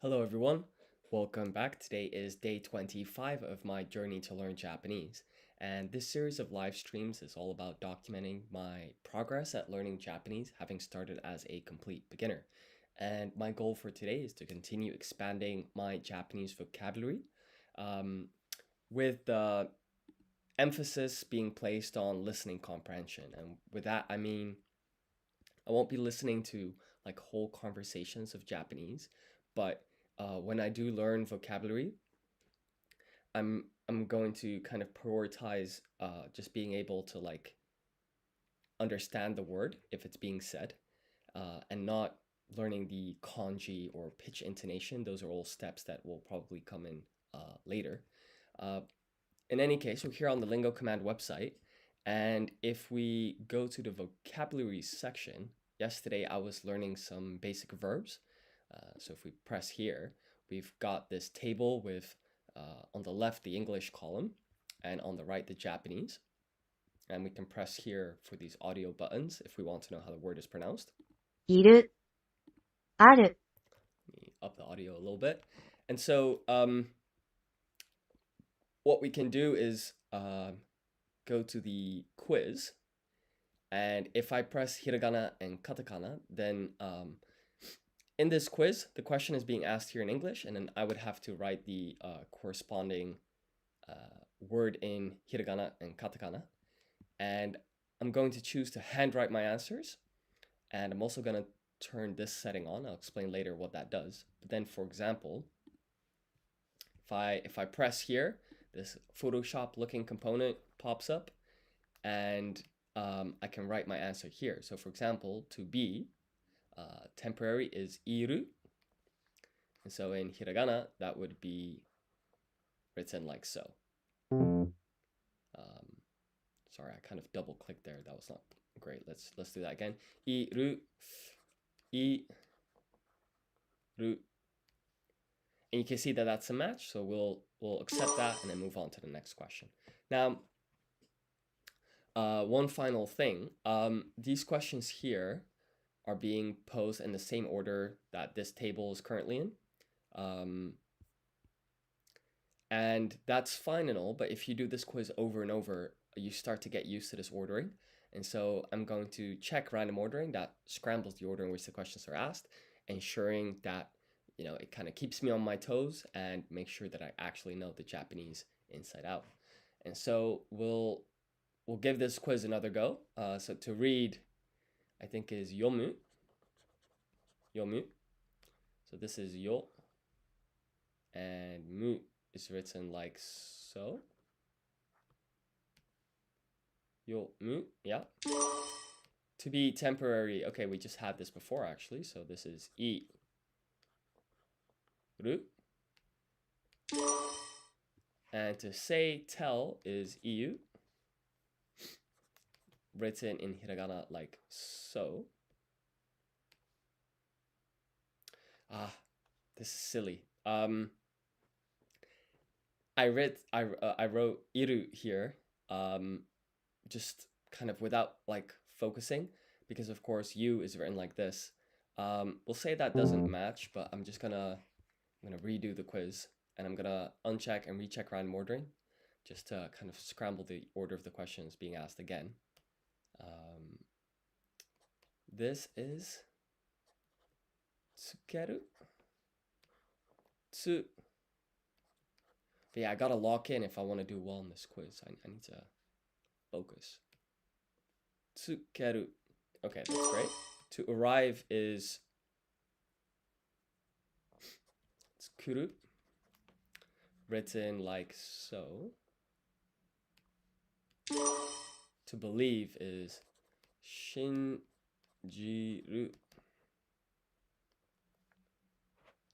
Hello, everyone. Welcome back. Today is day 25 of my journey to learn Japanese. And this series of live streams is all about documenting my progress at learning Japanese, having started as a complete beginner. And my goal for today is to continue expanding my Japanese vocabulary um, with the emphasis being placed on listening comprehension. And with that, I mean, I won't be listening to like whole conversations of Japanese, but when I do learn vocabulary, I'm going to kind of prioritize just being able to like understand the word if it's being said, and not learning the kanji or pitch intonation. Those are all steps that will probably come in later. Uh, in any case, we're here on the Lingo Command website, and if we go to the vocabulary section, yesterday I was learning some basic verbs. So if we press here, we've got this table with on the left the English column, and on the right the Japanese. And we can press here for these audio buttons if we want to know how the word is pronounced. いる、ある、Let me up the audio a little bit. And so what we can do is go to the quiz. And if I press hiragana and katakana, then in this quiz, the question is being asked here in English, and then I would have to write the corresponding word in hiragana and katakana. And I'm going to choose to handwrite my answers. And I'm also going to turn this setting on. I'll explain later what that does. But then, for example, if I press here, this Photoshop looking component pops up, and I can write my answer here. So for example, to be, temporary is iru. And so in hiragana, that would be written like so. Sorry, I kind of double clicked there. That was not great. Let's do that again. Iru, iru. And you can see that that's a match. So we'll accept that and then move on to the next question. Now, one final thing. These questions here are being posed in the same order that this table is currently in. And that's fine and all, but if you do this quiz over and over, you start to get used to this ordering. And so I'm going to check random ordering that scrambles the order in which the questions are asked, ensuring that it kind of keeps me on my toes and make sure that I actually know the Japanese inside out. And so we'll give this quiz another go. So to read, I think is yomu. Yomu. So this is yo, and mu is written like so. Yo mu, yeah. To be temporary, okay, we just had this before actually. So this is I ru. And to say tell is iu, written in hiragana like so. This is silly. I wrote iru here, just kind of without like focusing, because of course you is written like this. We'll say that doesn't match, but I'm gonna redo the quiz, and I'm gonna uncheck and recheck random ordering, just to kind of scramble the order of the questions being asked again. This is tsukeru. Tsu. But yeah, I gotta lock in if I want to do well in this quiz. I need to focus. Tsukeru. Okay, that's great. To arrive is tsukuru, written like so. To believe is shinjiru.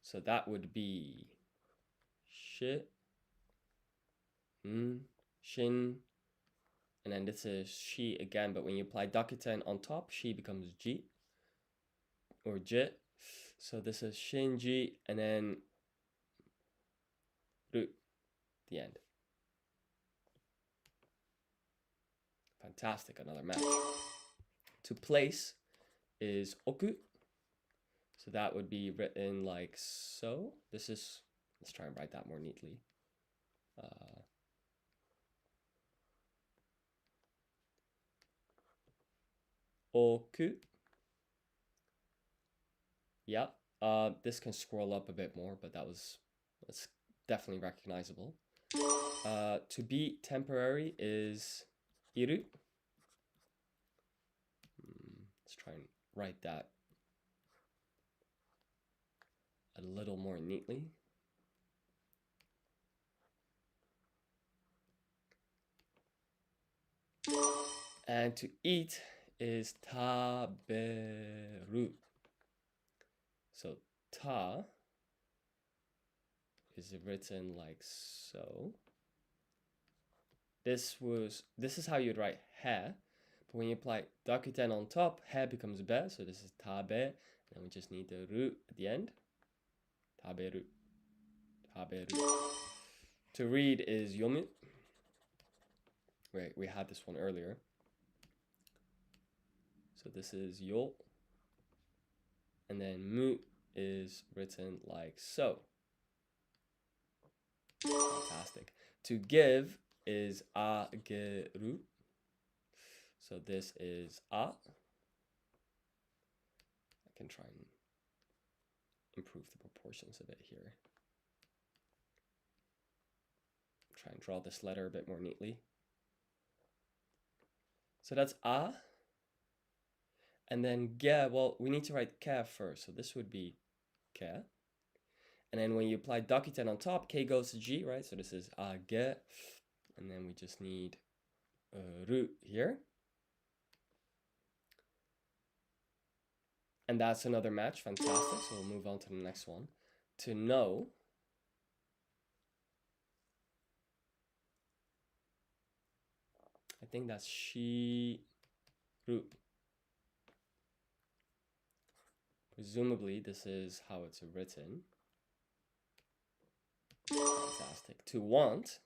So that would be shi, shin, and then this is she again, but when you apply dakuten on top, she becomes ji or j. So this is shinji, and then ru, the end. Fantastic, another match. To place is oku. So that would be written like so. Let's try and write that more neatly. Oku. Yeah. This can scroll up a bit more, but that's definitely recognizable. To be temporary is iru. Let's try and write that a little more neatly. And to eat is taberu. So ta is written like so. This is how you'd write he, but when you apply dakuten on top, he becomes be. So this is tabe, and we just need the ru at the end. Taberu. Taberu. To read is yomu. Wait, we had this one earlier. So this is yo. And then mu is written like so. Fantastic. To give is ageru. So this is a. I can try and improve the proportions a bit here. Try and draw this letter a bit more neatly. So that's a. And then ge, well, we need to write ke first. So this would be ke. And then when you apply dakuten on top, k goes to g, right? So this is age. And then we just need ru here. And that's another match. Fantastic. So we'll move on to the next one. To know. I think that's shiru. Presumably, this is how it's written. Fantastic. To want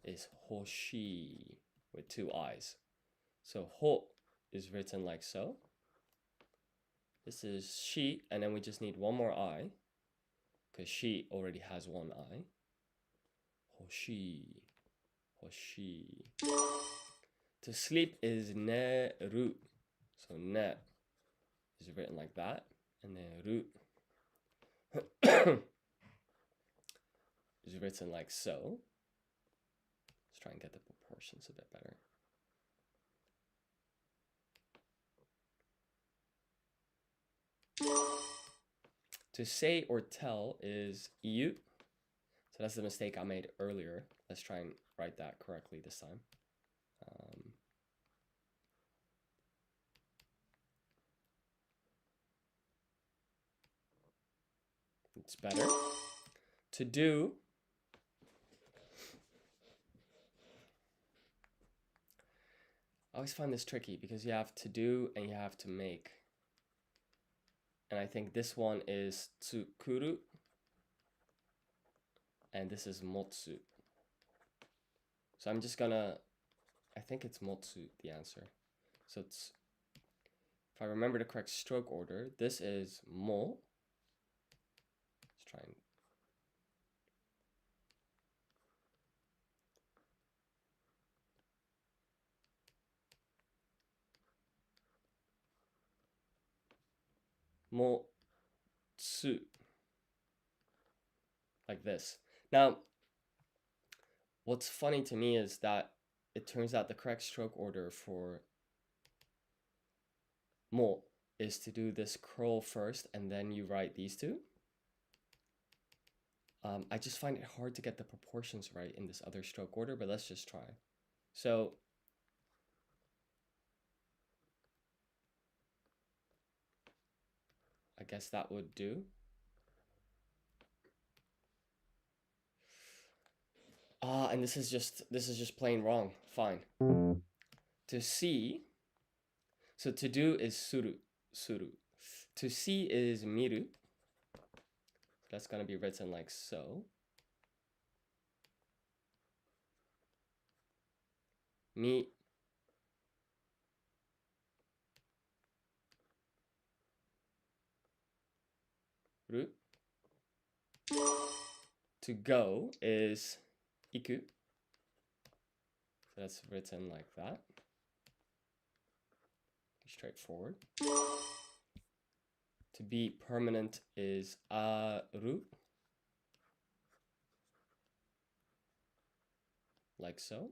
is hoshi with two eyes. So ho is written like so. This is she, and then we just need one more eye because she already has one eye. Hoshi. Hoshi. To sleep is neru. So ne is written like that, and then ru is written like so. Let's try and get the proportions a bit better. To say or tell is iu. So that's the mistake I made earlier. Let's try and write that correctly this time. It's better. To do. I always find this tricky because you have to do and you have to make. And I think this one is tsukuru. And this is motsu. So I'm just gonna, I think it's motsu, the answer. So it's, if I remember the correct stroke order, this is mo. Let's try and mo tsu, like this. Now, what's funny to me is that it turns out the correct stroke order for mo is to do this curl first and then you write these two. I just find it hard to get the proportions right in this other stroke order, but let's just try. So I guess that would do. And this is just plain wrong. Fine. To see, so to do is suru. To see is miru. That's gonna be written like so. Mi. ru. To go is iku. So that's written like that. Straightforward. To be permanent is aru. Like so.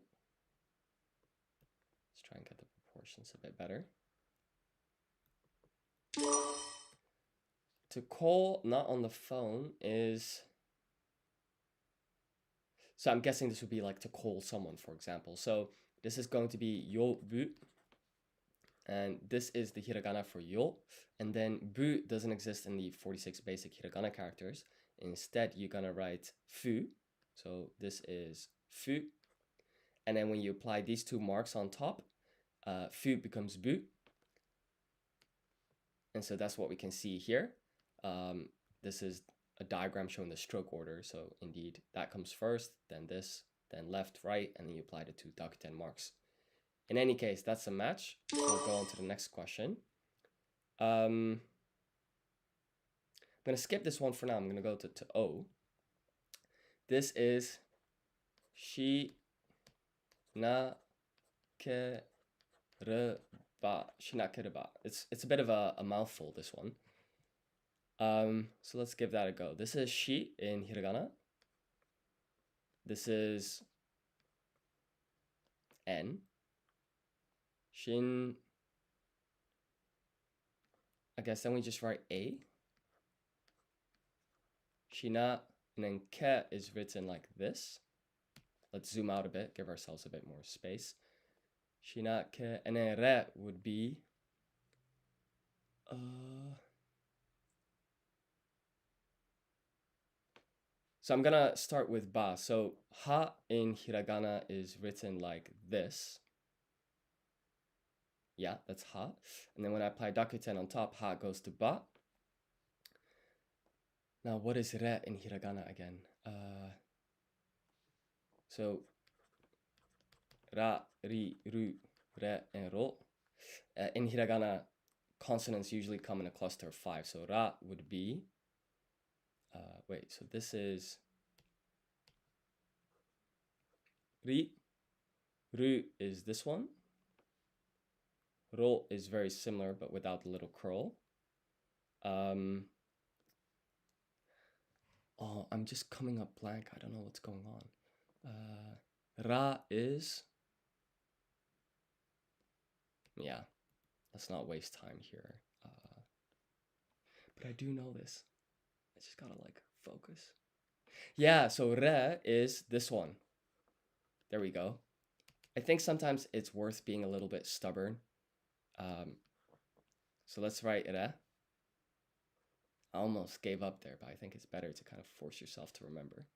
Let's try and get the proportions a bit better. To call not on the phone is... So I'm guessing this would be like to call someone, for example. So this is going to be yobu. And this is the hiragana for yo. And then bu doesn't exist in the 46 basic hiragana characters. Instead, you're gonna write fu. So this is fu. And then when you apply these two marks on top, fu becomes bu. And so that's what we can see here. This is a diagram showing the stroke order. So indeed, that comes first, then this, then left, right, and then you apply the two Dakuten marks. In any case, that's a match. We'll go on to the next question. I'm going to skip this one for now. I'm going to go to O. This is shi na kereba. Shinakereba. It's a bit of a mouthful, this one. So let's give that a go. This is shi in hiragana. This is n. Shin. I guess then we just write a. Shina, and then ke is written like this. Let's zoom out a bit, give ourselves a bit more space. Shina ke, and then re would be so I'm gonna start with ba. So ha in hiragana is written like this. Yeah, that's ha. And then when I apply dakuten on top, ha goes to ba. Now what is re in hiragana again? So ra, ri, ru, re, and ro. In hiragana, consonants usually come in a cluster of 5. So ra would be, wait, so this is ri, ru is this one. Ro is very similar, but without the little curl. Oh, I'm just coming up blank. I don't know what's going on. Ra is... Yeah, let's not waste time here. But I do know this. I just gotta like focus. Yeah, so re is this one. There we go. I think sometimes it's worth being a little bit stubborn. So let's write re. I almost gave up there, but I think it's better to kind of force yourself to remember.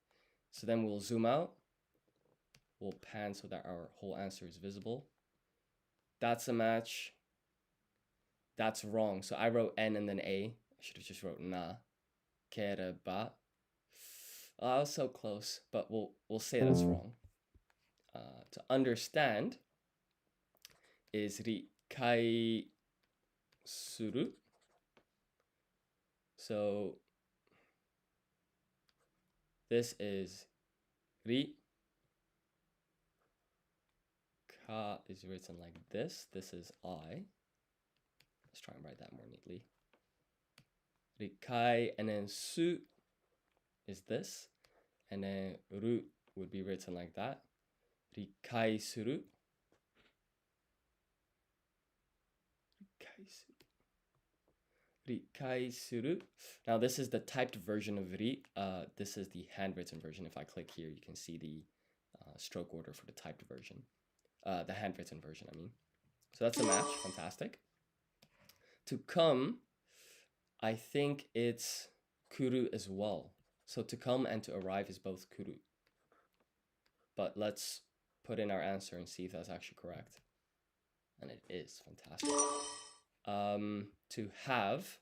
So then we'll zoom out. We'll pan so that our whole answer is visible. That's a match. That's wrong. So I wrote N and then A. I should have just wrote na. Kereba. Oh, I was so close, but we'll say that's wrong. To understand is rikai suru. So this is ri. Ka is written like this. This is I. Let's try and write that more neatly. Rikai, and then su is this. And then ru would be written like that. Rikai suru. Rikai suru. Now this is the typed version of ri. This is the handwritten version. If I click here, you can see the stroke order for the typed version. The handwritten version, I mean. So that's a match. Fantastic. To come, I think it's kuru as well. So to come and to arrive is both kuru. But let's put in our answer and see if that's actually correct. And it is. Fantastic. To have.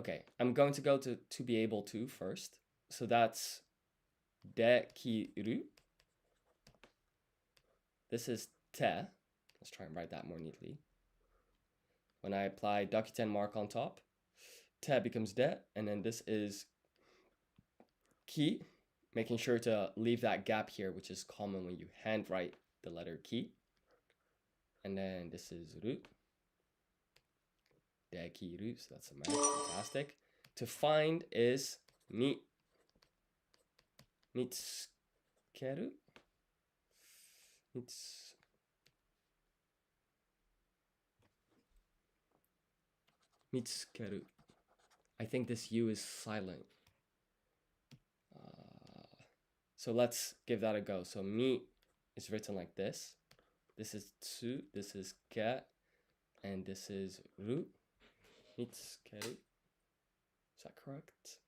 Okay, I'm going to go to be able to first. So that's dekiru. This is te. Let's try and write that more neatly. When I apply Dakuten mark on top, te becomes de, and then this is ki, making sure to leave that gap here, which is common when you handwrite the letter ki. And then this is ru. Dekiru, so that's a match. Fantastic. To find is mi. Mitsukeru. Mitsukeru. I think this U is silent. So let's give that a go. So mi is written like this. This is tsu, this is ke, and this is ru. Mitsukeru. Is that correct?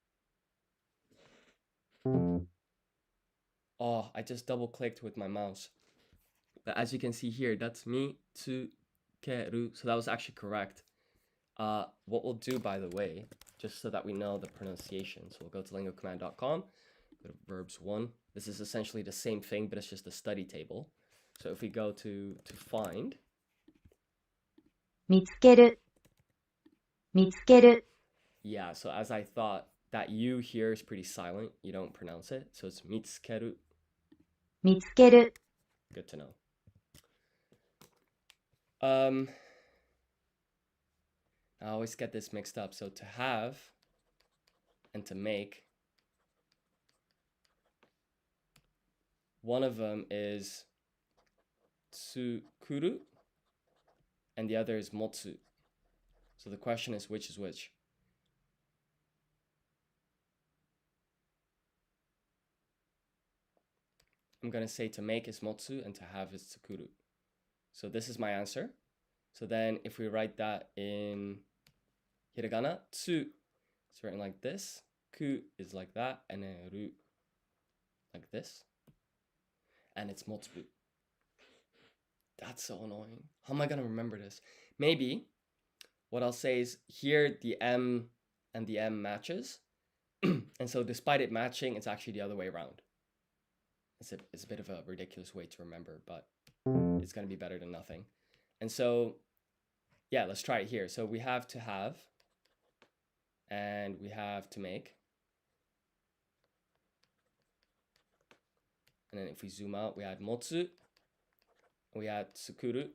Oh, I just double clicked with my mouse. But as you can see here, that's mitsukeru. So that was actually correct. What we'll do, by the way, just so that we know the pronunciation. So we'll go to lingocommand.com, go to verbs 1. This is essentially the same thing, but it's just a study table. So if we go to find, 見つける。見つける。 yeah, so as I thought, that U here is pretty silent. You don't pronounce it. So it's mitsukeru. 見つける。 Good to know. I always get this mixed up. So to have and to make, one of them is tsukuru and the other is motsu. So the question is, which is which? I'm going to say to make is motsu and to have is tsukuru. So this is my answer. So then if we write that in hiragana, tsu is written like this, ku is like that, and then ru like this. And it's motsu. That's so annoying. How am I going to remember this? Maybe what I'll say is here the M and the M matches. And so despite it matching, it's actually the other way around. It's a bit of a ridiculous way to remember, but it's going to be better than nothing. And so, yeah, let's try it here. So we have to have, and we have to make. And then if we zoom out, we add motsu, we add tsukuru.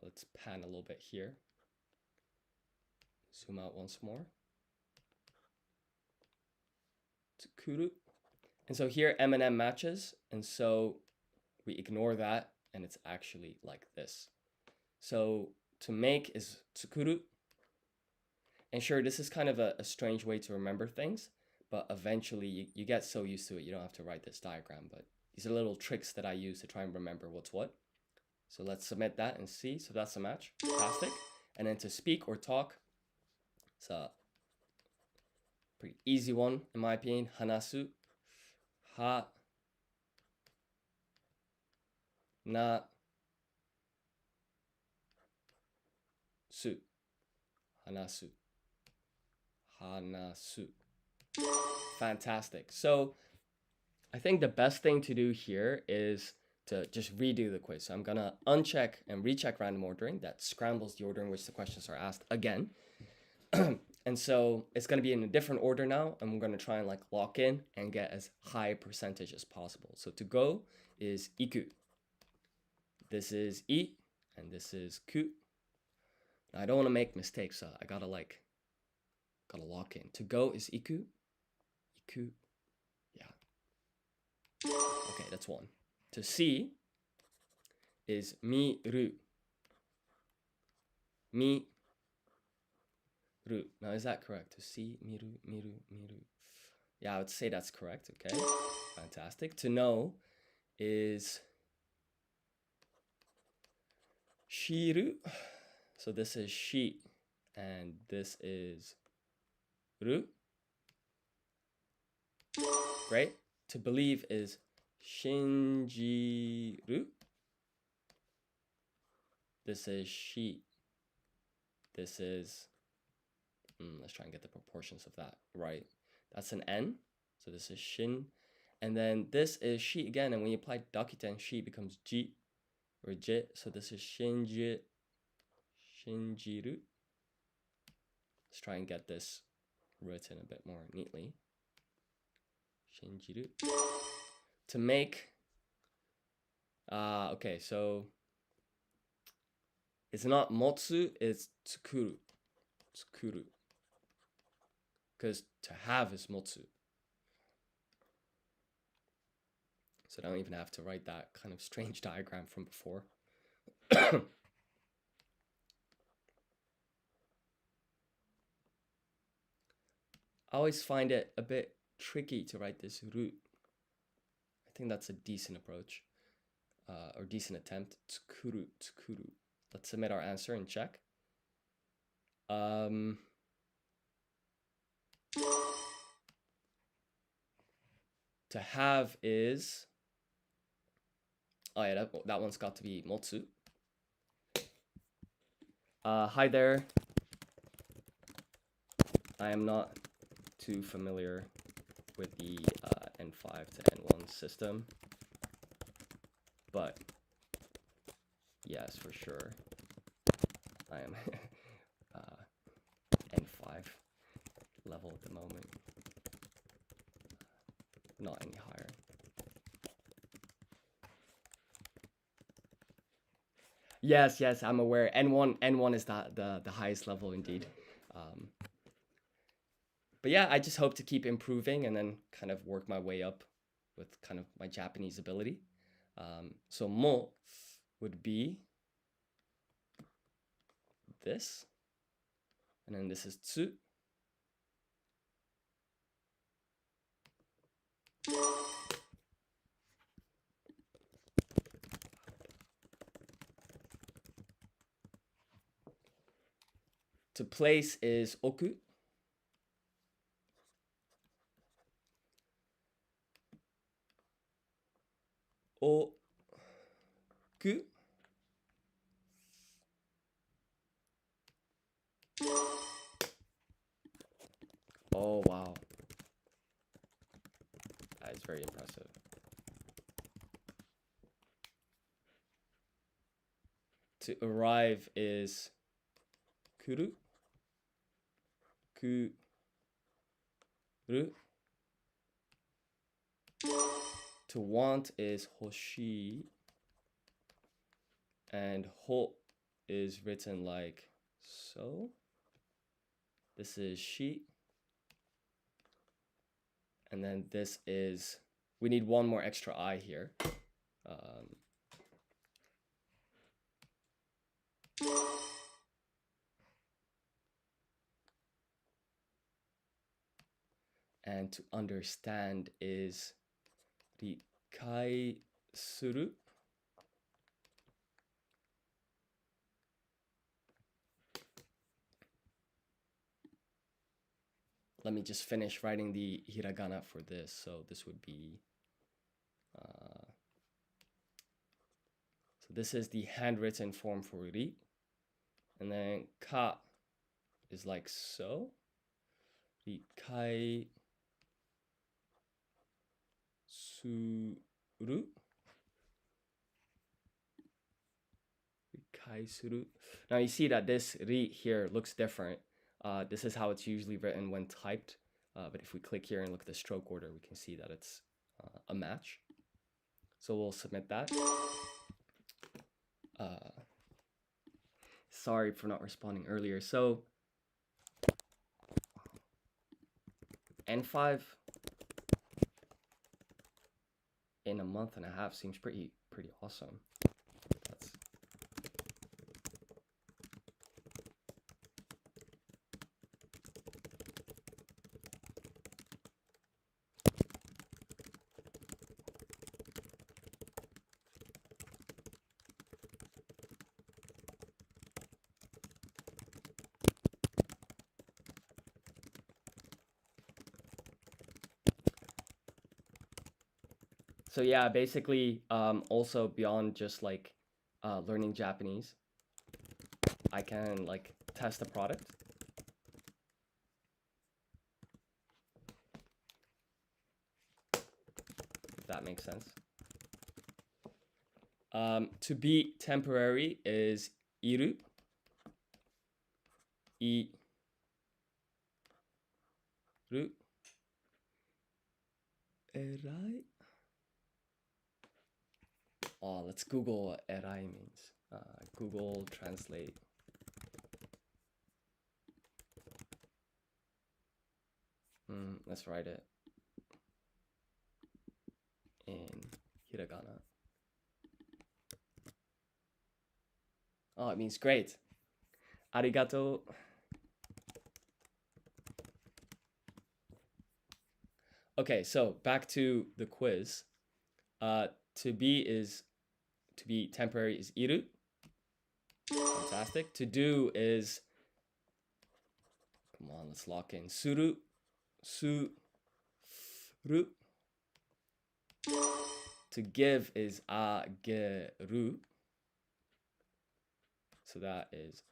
Let's pan a little bit here. Zoom out once more. Tsukuru. And so here M and M matches, and so we ignore that, and it's actually like this. So to make is tsukuru. And sure, this is kind of a strange way to remember things, but eventually you get so used to it, you don't have to write this diagram, but these are little tricks that I use to try and remember what's what. So let's submit that and see. So that's a match. Fantastic. And then to speak or talk, it's a pretty easy one, in my opinion. Hanasu. Ha. Na. Su. Hanasu. Hanasu. Fantastic. So I think the best thing to do here is to just redo the quiz. So I'm going to uncheck and recheck random ordering. That scrambles the order in which the questions are asked again. And so it's going to be in a different order now. And we're going to try and like lock in and get as high a percentage as possible. So to go is iku. This is I and this is ku. Now, I don't want to make mistakes. So I gotta lock in. To go is iku. Iku. Yeah. Okay, that's one. To see is miru. Miru. Now, is that correct? To see, miru. Yeah, I would say that's correct. Okay, fantastic. To know is shiru. So this is shi, and this is ru. Great. To believe is shinjiru. This is shi. This is, let's try and get the proportions of that right. That's an N. So this is shin. And then this is shi again, and when you apply dakuten, shi becomes ji or jit. So this is shinji, shinjiru. Let's try and get this written a bit more neatly. Shinjiru. To make, okay, so it's not motsu, it's tsukuru. Tsukuru. Because to have is motsu. So I don't even have to write that kind of strange diagram from before. I always find it a bit tricky to write this root. I think that's a decent approach, or decent attempt. Tsukuru, tsukuru. Let's submit our answer and check. To have is, oh yeah, that one's got to be motsu. Hi there. I am not too familiar with the N5 to N1 system, but yes, for sure, I am N5 level at the moment, not any higher. Yes, I'm aware. N1 is the highest level indeed. But yeah, I just hope to keep improving and then kind of work my way up with kind of my Japanese ability. So mo would be this, and then this is tsu. To place is oku. Oku. Oh wow, that is very impressive. To arrive is kuru. Kuru. To want is hoshi. And ho is written like so. This is shi. And then this is, we need one more extra I here. And to understand is rikai suru. Let me just finish writing the hiragana for this. So this would be, so this is the handwritten form for ri. And then ka is like so. Rikai suru. Rikai suru. Now you see that this ri here looks different. This is how it's usually written when typed. But if we click here and look at the stroke order, we can see that it's a match. So we'll submit that. Sorry for not responding earlier. So N5 in a month and a half seems pretty awesome. So yeah, basically, also beyond just like learning Japanese, I can like test the product. that makes sense. To be temporary is iru. Iru. Erai. Oh, let's Google what erai means. Google Translate. Let's write it in hiragana. Oh, it means great. Arigato. Okay, so back to the quiz. To be temporary is iru. Fantastic. To do is, come on, let's lock in. Suru. Suru. To give is ageru. So that is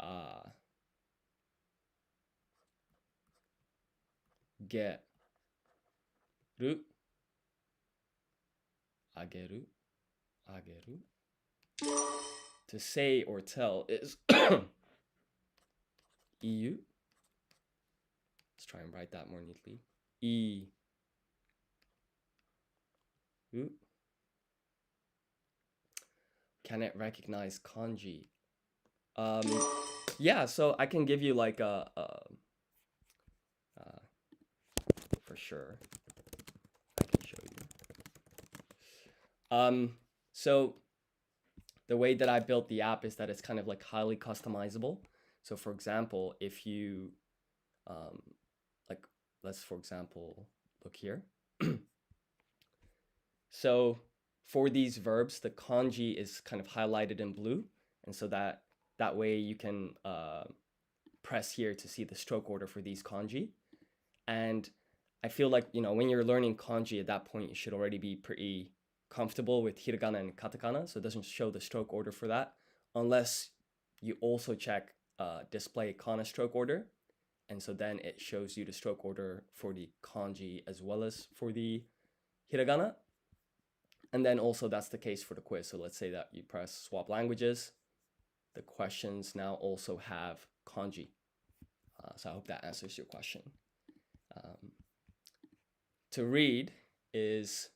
geru. Ageru. Ageru. To say or tell is iu. Let's try and write that more neatly. I. Can it recognize kanji? Yeah, so I can give you like for sure. I can show you. So the way that I built the app is that it's kind of like highly customizable. So for example, if you like, let's for example look here. So for these verbs, the kanji is kind of highlighted in blue, and so that way you can press here to see the stroke order for these kanji. And I feel like, you know, when you're learning kanji at that point, you should already be pretty comfortable with hiragana and katakana, so it doesn't show the stroke order for that, unless you also check display kana stroke order, and so then it shows you the stroke order for the kanji as well as for the hiragana. And then also that's the case for the quiz. So let's say that you press swap languages. The questions now also have kanji. So I hope that answers your question. To read is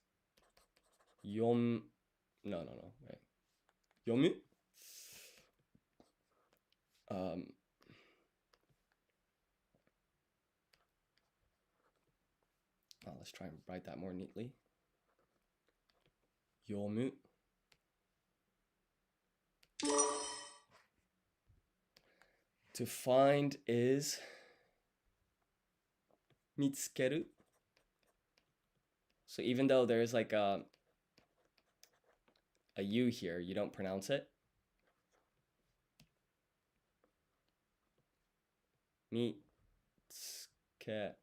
yomu. Wait. Yomu. Let's try and write that more neatly. Yomu. To find is mitsukeru. So even though there's like a U here, you don't pronounce it. Mitsukeru.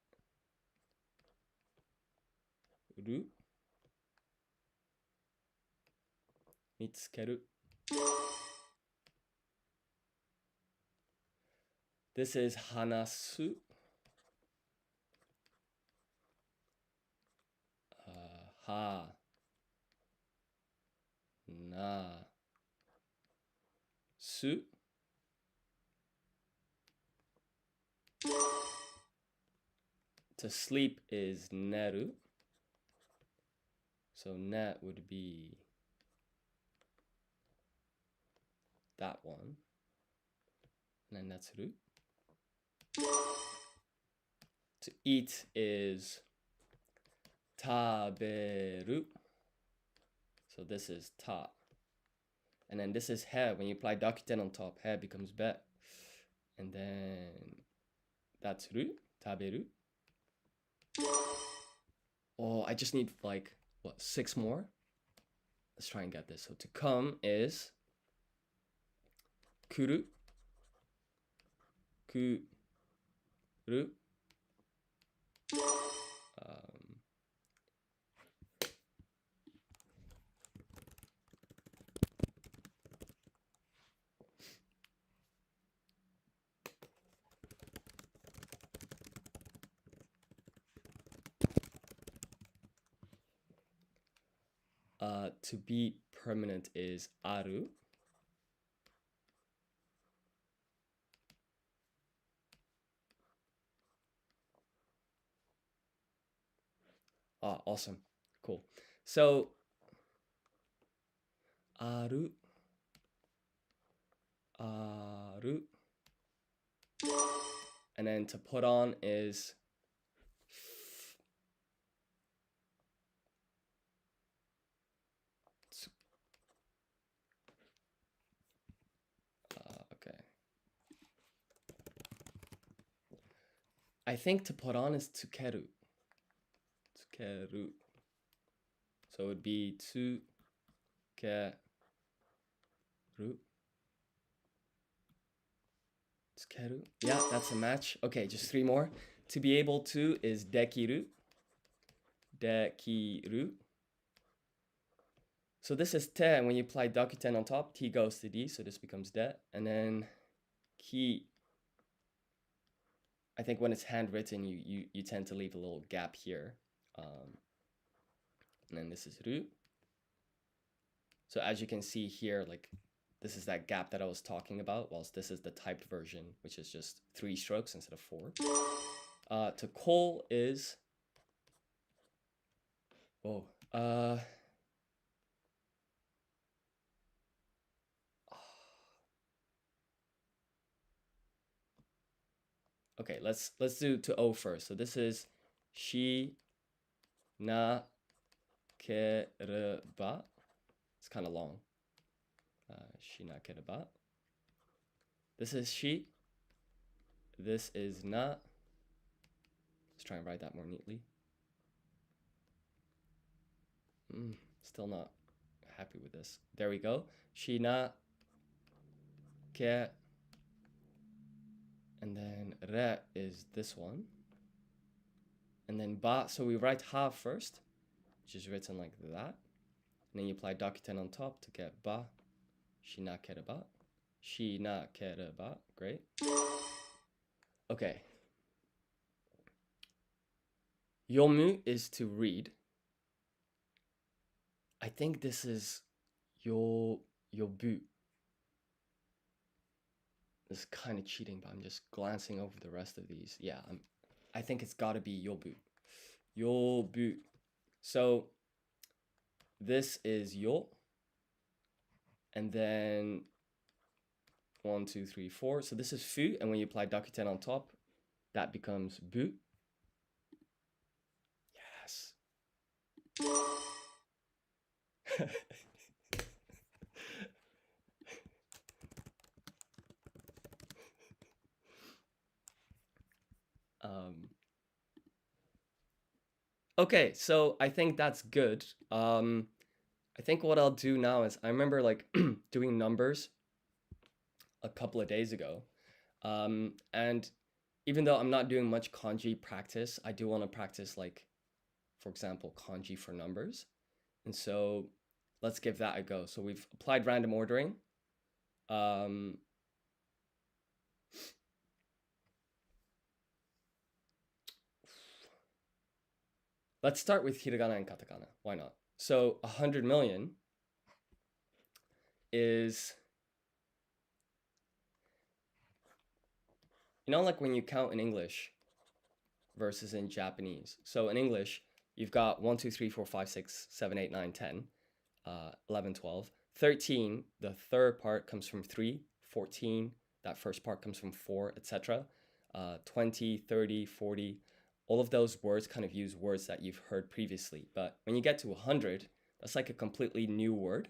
Mitsukeru. This is hanasu. Ha. Na. Su. To sleep is neru. So net would be that one. And then natsuru. To eat is taberu. So this is ta. And then this is he. When you apply dakuten on top, he becomes be. And then that's ru, taberu. Oh, I just need like, what, 6 more? Let's try and get this. So to come is kuru. Kuru. To be permanent is aru. Ah, awesome. Cool. So, aru, aru. And then to put on is okay. I think to put on is tsukeru. Tsukeru. So it would be tsukeru. Tsukeru. Yeah, that's a match. Okay, just 3 more. To be able to is dekiru. Dekiru. So this is te, and when you apply dakuten on top, t goes to d, so this becomes de. And then ki, I think when it's handwritten, you tend to leave a little gap here. And then this is ru. So as you can see here, like this is that gap that I was talking about, whilst this is the typed version, which is just 3 strokes instead of 4. To call is, okay, let's do to O first. So this is shi na kereba. It's kind of long. Shi na kereba. This is shi. This is na. Let's try and write that more neatly. Still not happy with this. There we go. Shi na ke. And then re is this one. And then ba. So we write ha first, which is written like that. And then you apply dakuten on top to get ba. Shi na kereba. Shi na kereba. Great. Okay. Yomu is to read. I think this is yobu. This is kind of cheating, but I'm just glancing over the rest of these. Yeah, I think it's got to be yobu. Yobu. So this is yo. And then 1, 2, 3, 4. So this is fu, and when you apply dakuten on top, that becomes bu. Yes. Okay, so I think that's good. I think what I'll do now is I remember like doing numbers a couple of days ago. And even though I'm not doing much kanji practice, I do want to practice like, for example, kanji for numbers. And so let's give that a go. So we've applied random ordering. Let's start with hiragana and katakana. Why not? So 100 million is, you know, like when you count in English versus in Japanese. So in English, you've got 1, 2, 3, 4, 5, 6, 7, 8, 9, 10, 11, 12. 13, the third part comes from 3. 14, that first part comes from 4, etc. 20, 30, 40. All of those words kind of use words that you've heard previously. But when you get to 100, that's like a completely new word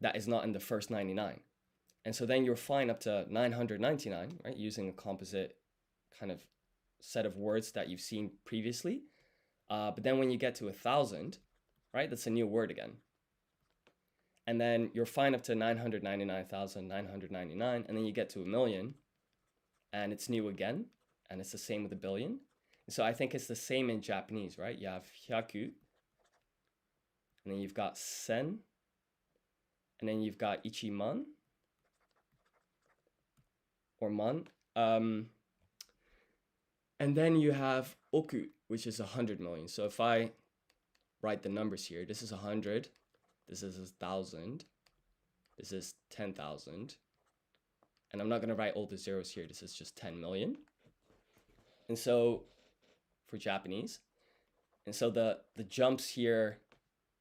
that is not in the first 99. And so then you're fine up to 999, right? Using a composite kind of set of words that you've seen previously. But then when you get to 1,000, right? That's a new word again. And then you're fine up to 999,999. And then you get to 1,000,000 and it's new again. And it's the same with a billion. And so I think it's the same in Japanese, right? You have hyaku, and then you've got sen, and then you've got ichiman, or man. And then you have oku, which is 100 million. So if I write the numbers here. This is 100. This is 1,000. This is 10,000. And I'm not going to write all the zeros here. This is just 10 million. And so for Japanese. And so the jumps here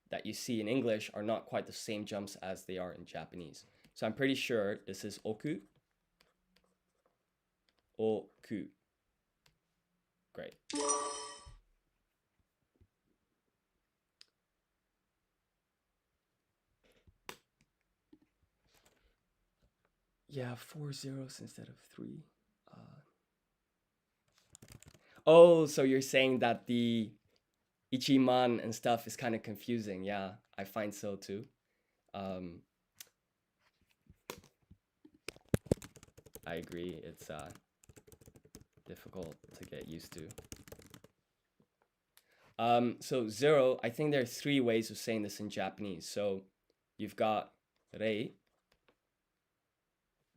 that you see in English are not quite the same jumps as they are in Japanese. So I'm pretty sure this is oku. Oku. Great. Yeah, 4 zeros instead of 3. Oh, so you're saying that the Ichiman and stuff is kind of confusing. Yeah, I find so too. I agree. It's difficult to get used to. So 0, I think there are 3 ways of saying this in Japanese. So you've got rei.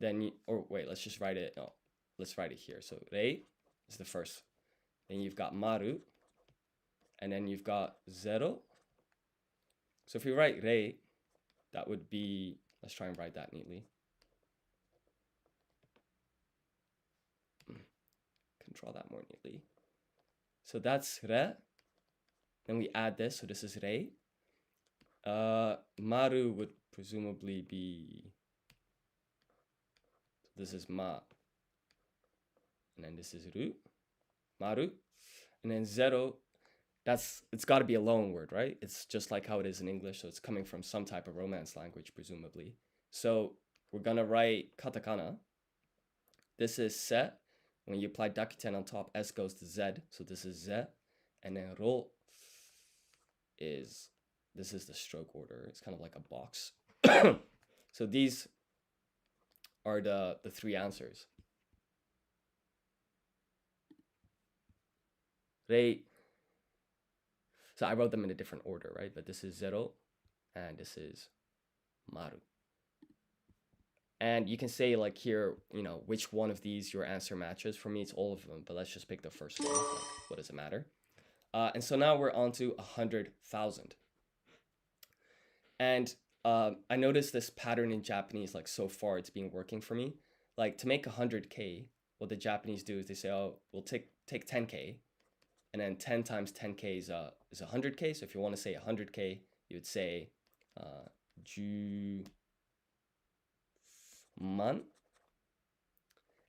Then or wait, let's just write it. No, let's write it here. So rei is the first. Then you've got maru. And then you've got 0. So if we write rei, that would be, let's try and write that neatly. Can draw that more neatly. So that's re. Then we add this, so this is rei. Maru would presumably be, this is ma. And then this is ru, maru. And then 0, it's got to be a loan word, right? It's just like how it is in English, so it's coming from some type of Romance language, presumably. So we're gonna write katakana. This is se. When you apply dakuten on top, S goes to Z, so this is ze. And then ro is, this is the stroke order. It's kind of like a box. So these are the 3 answers. Rei. So I wrote them in a different order, right? But this is 0 and this is maru. And you can say like here, you know, which one of these your answer matches. For me, it's all of them, but let's just pick the first one. Like, what does it matter? And so now we're on to 100,000. And I noticed this pattern in Japanese, like so far it's been working for me. Like to make 100K, what the Japanese do is they say, oh, we'll take 10K. And then 10 times 10K is 100K. So if you want to say 100K, you would say 10 man.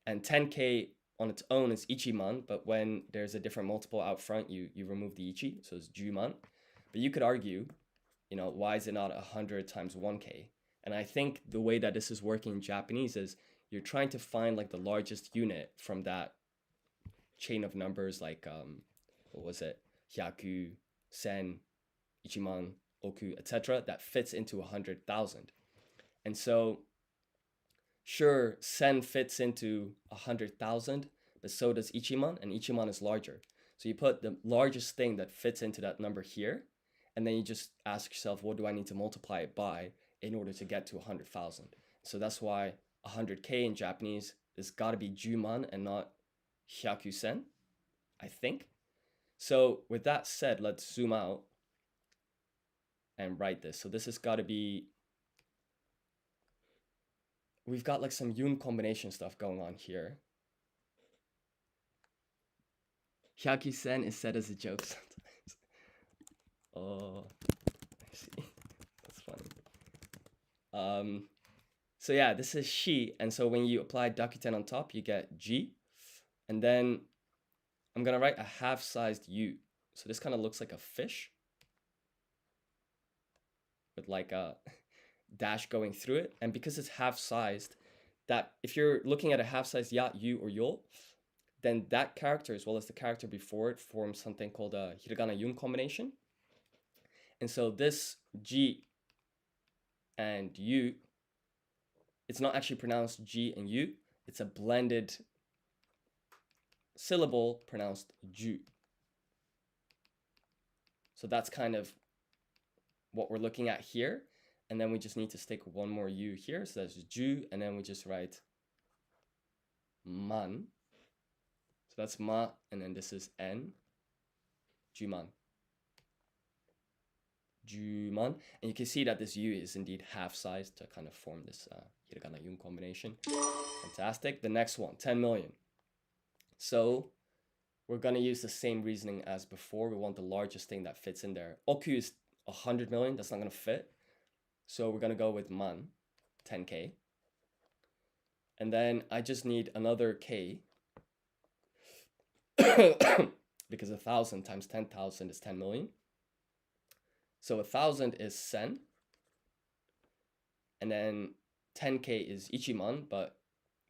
And 10K on its own is ichiman, but when there's a different multiple out front, you remove the ichi, so it's juman. But you could argue, you know, why is it not 100 times 1K? And I think the way that this is working in Japanese is you're trying to find like the largest unit from that chain of numbers, like what was it? Hyaku, sen, ichiman, oku, etc. that fits into 100,000. And so sure, sen fits into 100,000, but so does ichiman, and ichiman is larger. So you put the largest thing that fits into that number here, and then you just ask yourself, what do I need to multiply it by in order to get to 100,000? So that's why 100K in Japanese has got to be juman and not hyaku-sen, I think. So with that said, let's zoom out and write this. So this has got to be, we've got like some yun combination stuff going on here. Hyaku-sen is said as a joke sometimes. Oh, I see. That's funny. So yeah, this is shi, and so when you apply dakuten on top, you get ji. And then I'm gonna write a half-sized yu. So this kind of looks like a fish with like a dash going through it. And because it's half-sized, that if you're looking at a half-sized ya, yu, or yo, then that character as well as the character before it forms something called a hiragana yun combination. And so this ji and yu, it's not actually pronounced ji and yu, it's a blended syllable pronounced ju. So that's kind of what we're looking at here. And then we just need to stick one more u here. So that's ju, and then we just write man. So that's ma, and then this is n, juman. juman. And you can see that this yu is indeed half sized to kind of form this hiragana yun combination. Fantastic. The next one, 10 million. So we're going to use the same reasoning as before. We want the largest thing that fits in there. Oku is 100 million. That's not going to fit. So we're going to go with man, 10k. And then I just need another k. Because 1,000 times 10,000 is 10 million. So 1,000 is sen. And then 10k is ichiman, but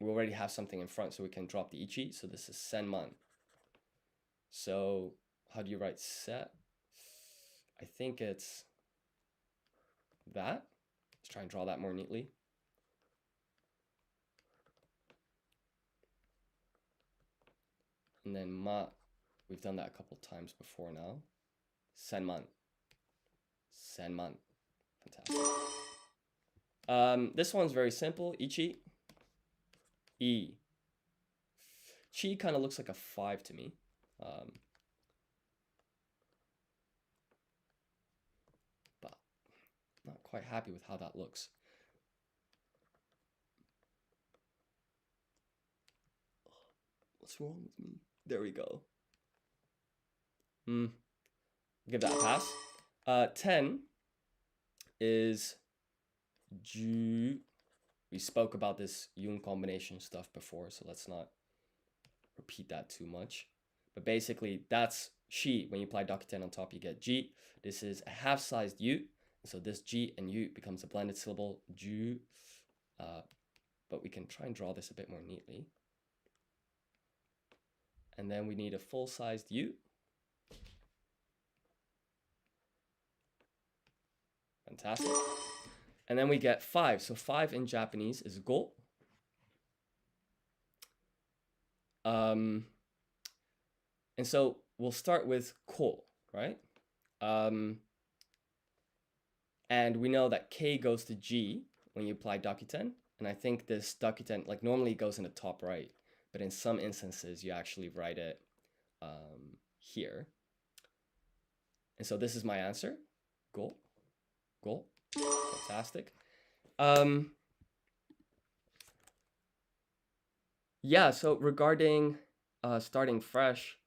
we already have something in front, so we can drop the ichi. So this is senman. So how do you write set? I think it's that. Let's try and draw that more neatly. And then ma, we've done that a couple times before now. Senman. Senman. Fantastic. This one's very simple. Ichi. E. Chi kind of looks like a 5 to me. But not quite happy with how that looks. What's wrong with me? There we go. Give that a pass. 10 is ju. We spoke about this yun combination stuff before, so let's not repeat that too much. But basically, that's shi. When you apply dakuten on top, you get ji. This is a half-sized yu. So this ji and yu becomes a blended syllable, ju. But we can try and draw this a bit more neatly. And then we need a full-sized yu. Fantastic. And then we get 5. So 5 in Japanese is go. And so we'll start with ko, right? And we know that k goes to g when you apply dakuten. And I think this dakuten, like normally goes in the top right, but in some instances you actually write it here. And so this is my answer. Go. Go. Fantastic. Yeah, so regarding starting fresh,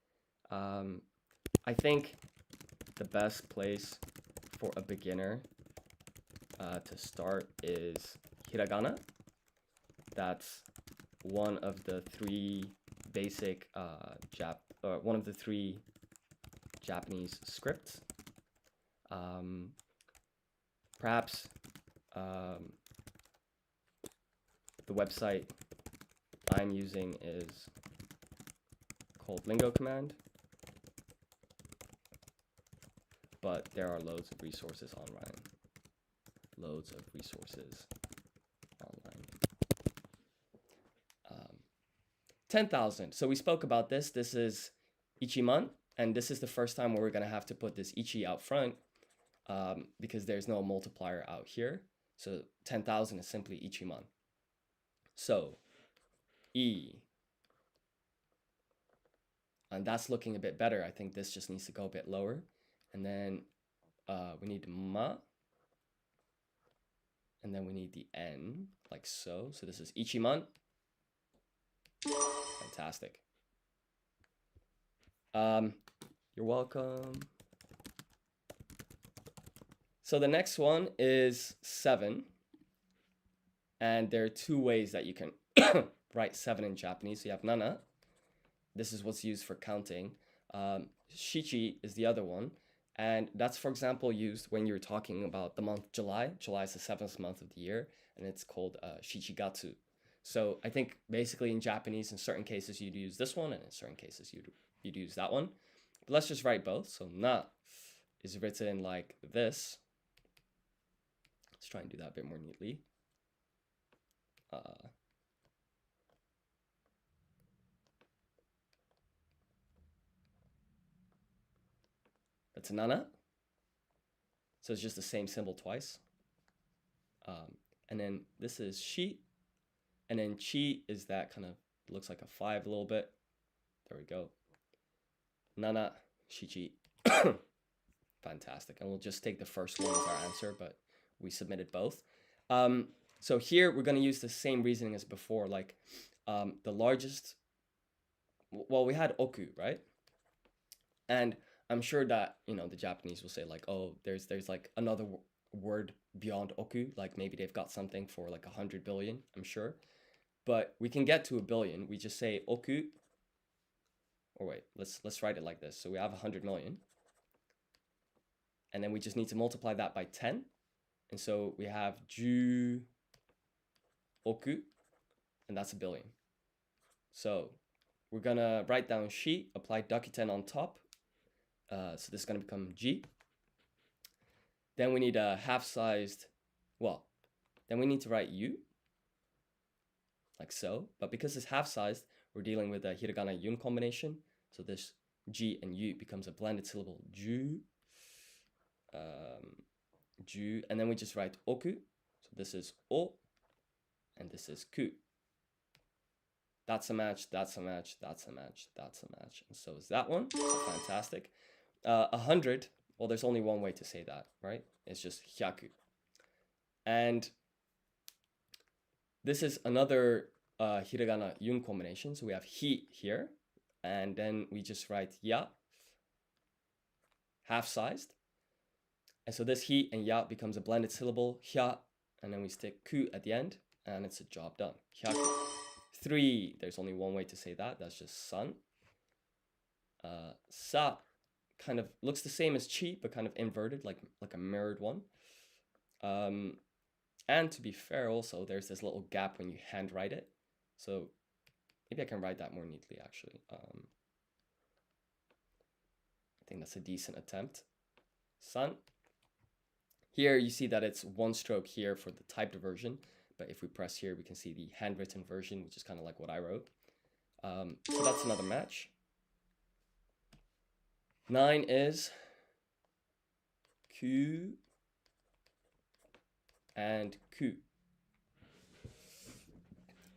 I think the best place for a beginner to start is hiragana. That's one of the three basic one of the three Japanese scripts. Perhaps the website I'm using is called Lingo Command, but there are loads of resources online. 10,000. So we spoke about this. This is ichiman, and this is the first time where we're going to have to put this ichi out front because there's no multiplier out here. So 10,000 is simply ichiman. So e. And that's looking a bit better. I think this just needs to go a bit lower. And then we need ma. And then we need the n, like so. So this is ichiman. Fantastic. You're welcome. So the next one is 7. And there are two ways that you can write 7 in Japanese. So you have nana. This is what's used for counting. Shichi is the other one. And that's, for example, used when you're talking about the month July. July is the 7th month of the year, and it's called Shichigatsu. So I think basically in Japanese, in certain cases, you'd use this one, and in certain cases, you'd use that one. But let's just write both. So na is written like this. Let's try and do that a bit more neatly. That's nana. So it's just the same symbol twice. And then this is shi. And then chi is that kind of looks like a 5 a little bit. There we go. Nana, shichi. Fantastic. And we'll just take the first one as our answer, but we submitted both. So here we're going to use the same reasoning as before, like the largest, well, we had oku, right? And I'm sure that, you know, the Japanese will say like, oh, there's like another word beyond oku, like maybe they've got something for like 100 billion, I'm sure. But we can get to a billion. We just say oku, or wait, let's write it like this. So we have 100 million. And then we just need to multiply that by 10. And so we have ju oku, and that's a billion. So we're gonna write down shi, apply dakuten on top. So this is gonna become ji. Then we need a half-sized, well, then we need to write yu, like so. But because it's half-sized, we're dealing with a hiragana yun combination. So this ji and yu becomes a blended syllable, ju. Ju, and then we just write oku. So this is o, and this is ku. That's a match, that's a match, that's a match, that's a match. And so is that one. So fantastic. 100, well, there's only one way to say that, right? It's just hyaku. And this is another hiragana yun combination. So we have hi here, and then we just write ya, half-sized. And so this hi and ya becomes a blended syllable, hya, and then we stick ku at the end, and it's a job done. Hyaku. 3, there's only one way to say that, that's just sun. Sa kind of looks the same as chi, but kind of inverted, like a mirrored one. And to be fair also, there's this little gap when you handwrite it. So maybe I can write that more neatly actually. I think that's a decent attempt. Sun. Here you see that it's one stroke here for the typed version, but if we press here, we can see the handwritten version, which is kind of like what I wrote. So that's another match. 9 is ku and ku.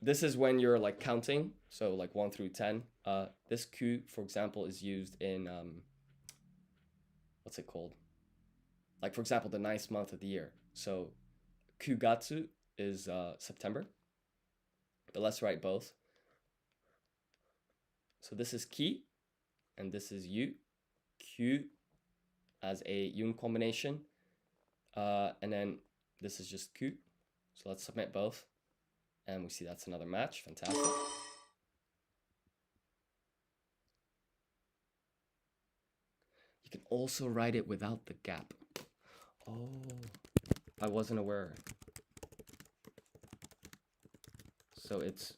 This is when you're like counting, so like 1 through 10. This ku, for example, is used in, what's it called? Like, for example, the 9th month of the year. So kugatsu is September, but let's write both. So this is ki, and this is yu, ku as a yun combination, and then this is just ku. So let's submit both, and we see that's another match. Fantastic. You can also write it without the gap. Oh, I wasn't aware. So it's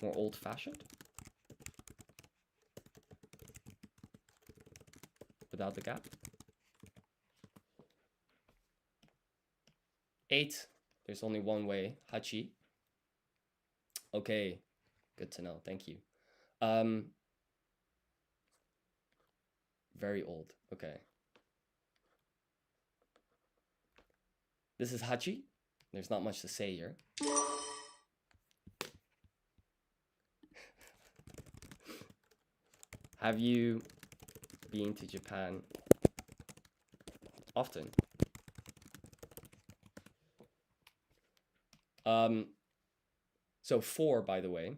more old-fashioned? Without the gap? 8, there's only one way, hachi. Okay, good to know, thank you. Very old, okay. This is hachi. There's not much to say here. Have you been to Japan often? So 4, by the way,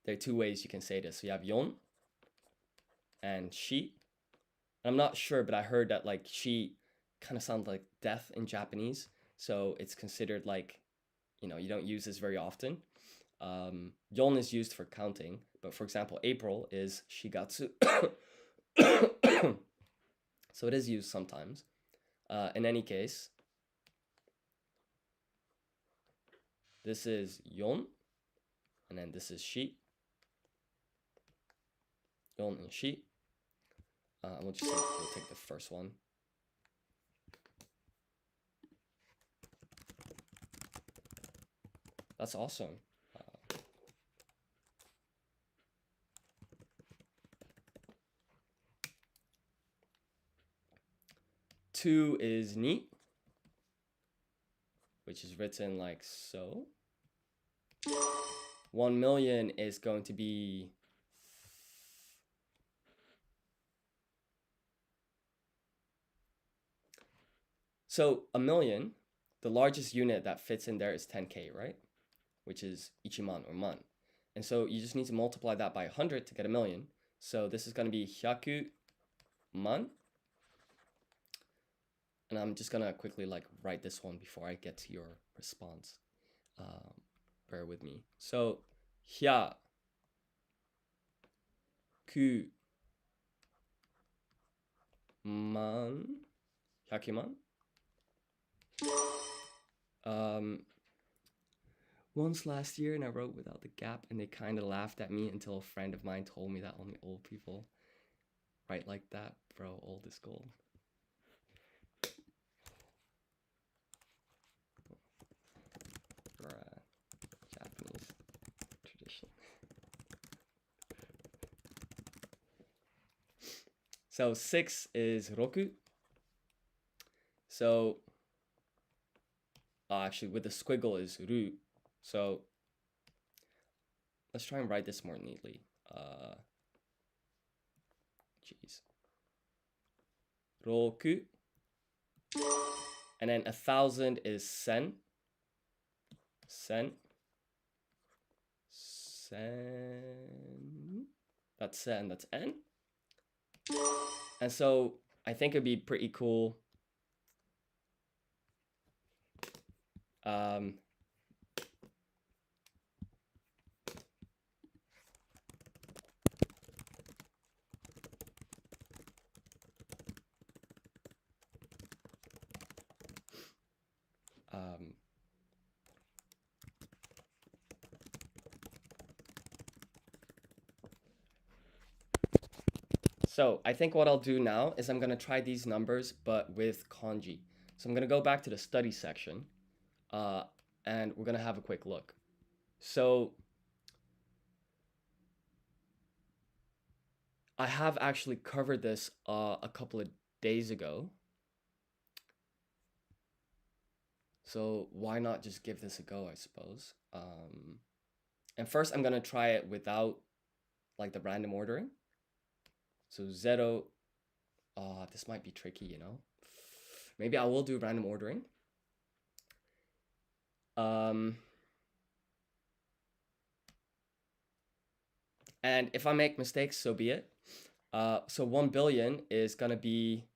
there are 2 ways you can say this. So you have yon and shi. I'm not sure, but I heard that like shi kind of sounds like death in Japanese. So it's considered like, you know, you don't use this very often. Yon is used for counting, but for example, April is shigatsu. So it is used sometimes. In any case, this is yon, and then this is shi. Yon and shi. We'll take the first one. That's awesome. 2 is ni, which is written like so. 1 million is going to be So a million, the largest unit that fits in there is 10K, right? Which is ichiman or man. And so you just need to multiply that by 100 to get a million. So this is going to be 100 man. And I'm just going to quickly like write this one before I get to your response. Bear with me. So 100 man. 100 man. Once last year and I wrote without the gap and they kind of laughed at me until a friend of mine told me that only old people write like that. Bro, old is gold. Bruh, Japanese tradition. So 6 is roku. So actually with the squiggle is ru. So let's try and write this more neatly. Jeez. Roku. And then 1,000 is sen. Sen. Sen. That's sen, that's n. And so I think it'd be pretty cool. So I think what I'll do now is I'm going to try these numbers, but with kanji. So I'm going to go back to the study section, and we're going to have a quick look. So I have actually covered this a couple of days ago. So why not just give this a go, I suppose. And first I'm going to try it without like the random ordering. So 0, this might be tricky, you know. Maybe I will do random ordering. And if I make mistakes, so be it. So 1 billion is going to be,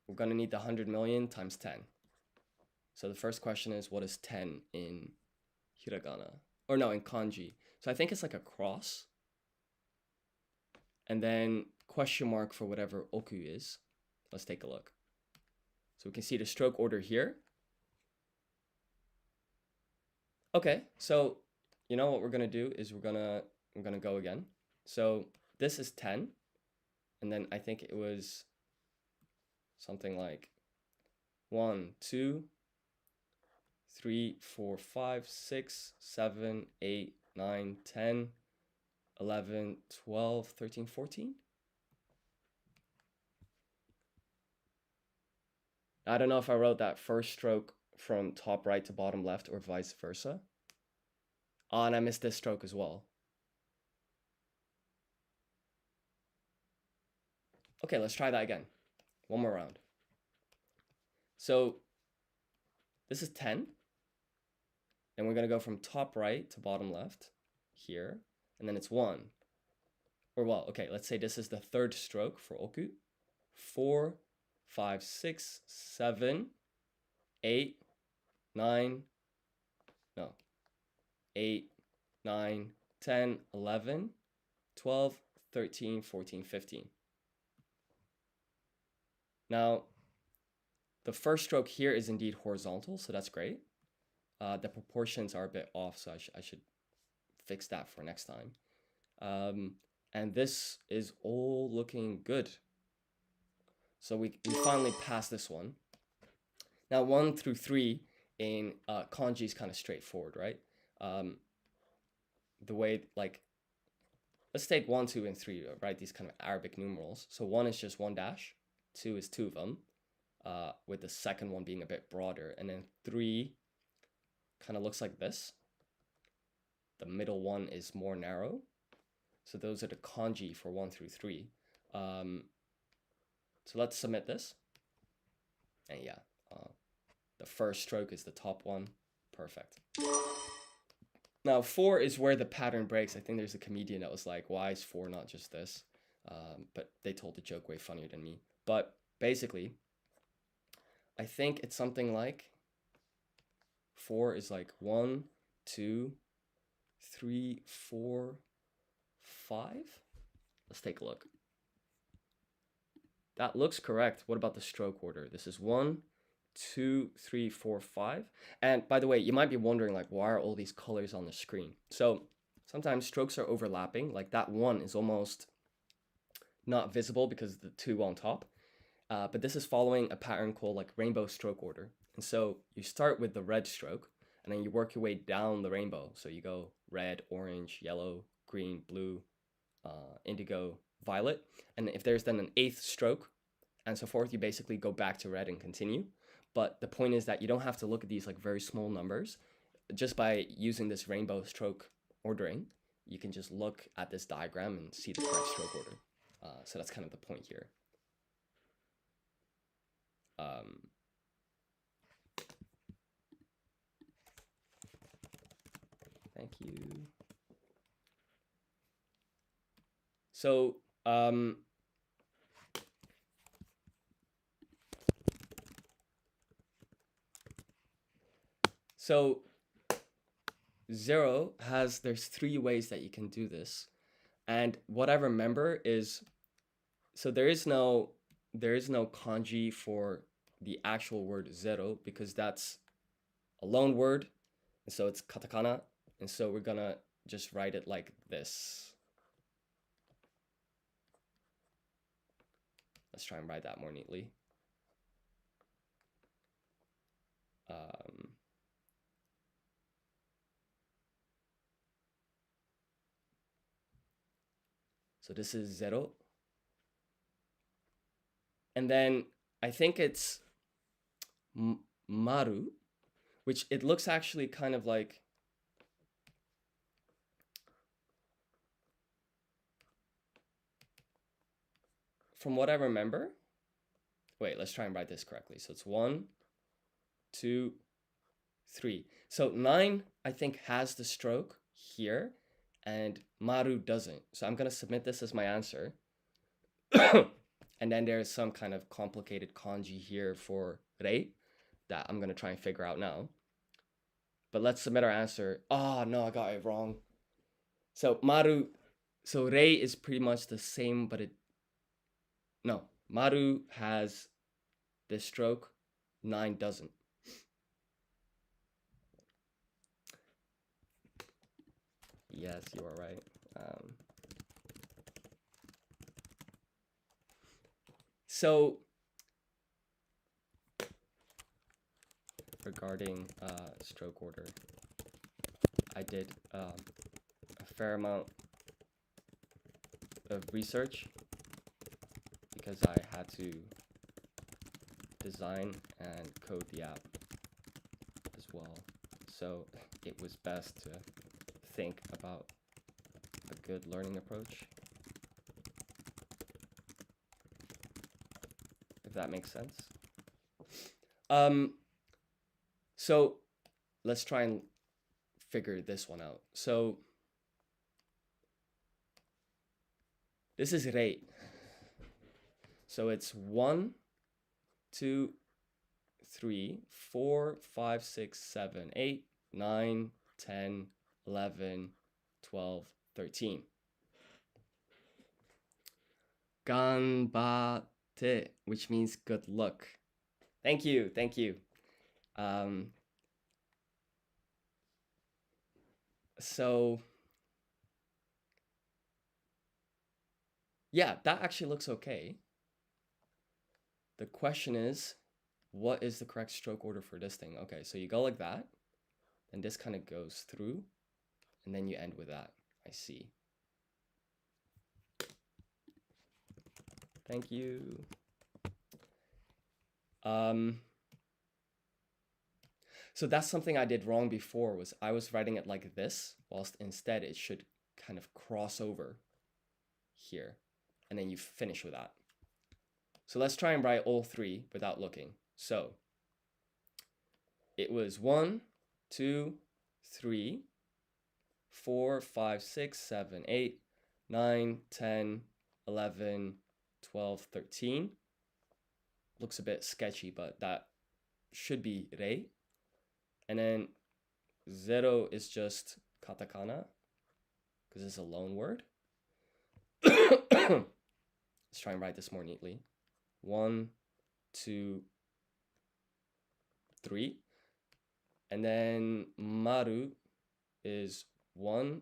we're going to need the 100 million times 10. So the first question is, what is 10 in hiragana? Or no, in kanji. So I think it's like a cross. And then question mark for whatever oku is. Let's take a look. So we can see the stroke order here. Okay, so you know what we're gonna do is we're gonna go again. So this is 10, and then I think it was something like 1, 2, 3, 4, 5, 6, 7, 8, 9, 10, 11, 12, 13, 14. I don't know if I wrote that first stroke from top right to bottom left or vice versa. Oh, and I missed this stroke as well. Okay, let's try that again. One more round. So this is 10. And we're going to go from top right to bottom left here. And then it's 1. Or well, okay, let's say this is the third stroke for oku. 4, 5, 6, 7, 8, 9, no. 8, 9, 10, 11, 12, 13, 14, 15. Now, the first stroke here is indeed horizontal, so that's great. The proportions are a bit off, so I should fix that for next time. And this is all looking good. So we finally passed this one. Now 1 through 3 in kanji is kind of straightforward, right? The way, like, let's take 1, 2, and 3, right? These kind of Arabic numerals. So 1 is just 1 dash, 2 is 2 of them, with the second one being a bit broader. And then 3 kind of looks like this. The middle one is more narrow. So those are the kanji for 1 through 3. So let's submit this. And yeah, the first stroke is the top one. Perfect. Now 4 is where the pattern breaks. I think there's a comedian that was like, why is 4 not just this? But they told the joke way funnier than me. But basically, I think it's something like 4 is like 1, 2, 3, 4, 5. Let's take a look. That looks correct. What about the stroke order? This is 1, 2, 3, 4, 5. And by the way, you might be wondering, like, why are all these colors on the screen? So sometimes strokes are overlapping. Like that 1 is almost not visible because of the 2 on top. But this is following a pattern called like rainbow stroke order. And so you start with the red stroke and then you work your way down the rainbow. So you go red, orange, yellow, green, blue, indigo, violet. And if there's then an 8th stroke and so forth, you basically go back to red and continue. But the point is that you don't have to look at these like very small numbers. Just by using this rainbow stroke ordering, you can just look at this diagram and see the correct stroke order. So that's kind of the point here. Thank you. So, so 0 has, there's 3 ways that you can do this. And what I remember is, so there is no kanji for the actual word 0 because that's a loan word. And so it's katakana. And so we're gonna just write it like this. Let's try and write that more neatly. So this is 0. And then I think it's maru, which it looks actually kind of like from what I remember. Wait, let's try and write this correctly. So it's 1, 2, 3. So 9, I think, has the stroke here, and maru doesn't. So I'm gonna submit this as my answer. And then there's some kind of complicated kanji here for rei that I'm gonna try and figure out now. But let's submit our answer. Oh no, I got it wrong. So maru, so rei is pretty much the same, but no, maru has this stroke, 9 doesn't. Yes, you are right. So regarding stroke order, I did a fair amount of research because I had to design and code the app as well. So it was best to think about a good learning approach, if that makes sense. So let's try and figure this one out. So this is rei. So it's 1, 2, 3, 4, 5, 6, 7, 8, 9, 10, 11, 12, 13. Ganbatte, which means good luck. Thank you, thank you. So yeah, that actually looks okay. The question is, what is the correct stroke order for this thing? Okay, so you go like that, and this kind of goes through, and then you end with that. I see. Thank you. So that's something I did wrong before, was I was writing it like this, whilst instead it should kind of cross over here, and then you finish with that. So let's try and write all 3 without looking. So it was 1, 2, 3, 4, 5, 6, 7, 8, 9, 10, 11, 12, 13. Looks a bit sketchy, but that should be rei. And then 0 is just katakana because it's a loan word. Let's try and write this more neatly. 1, 2, 3. And then maru is 1,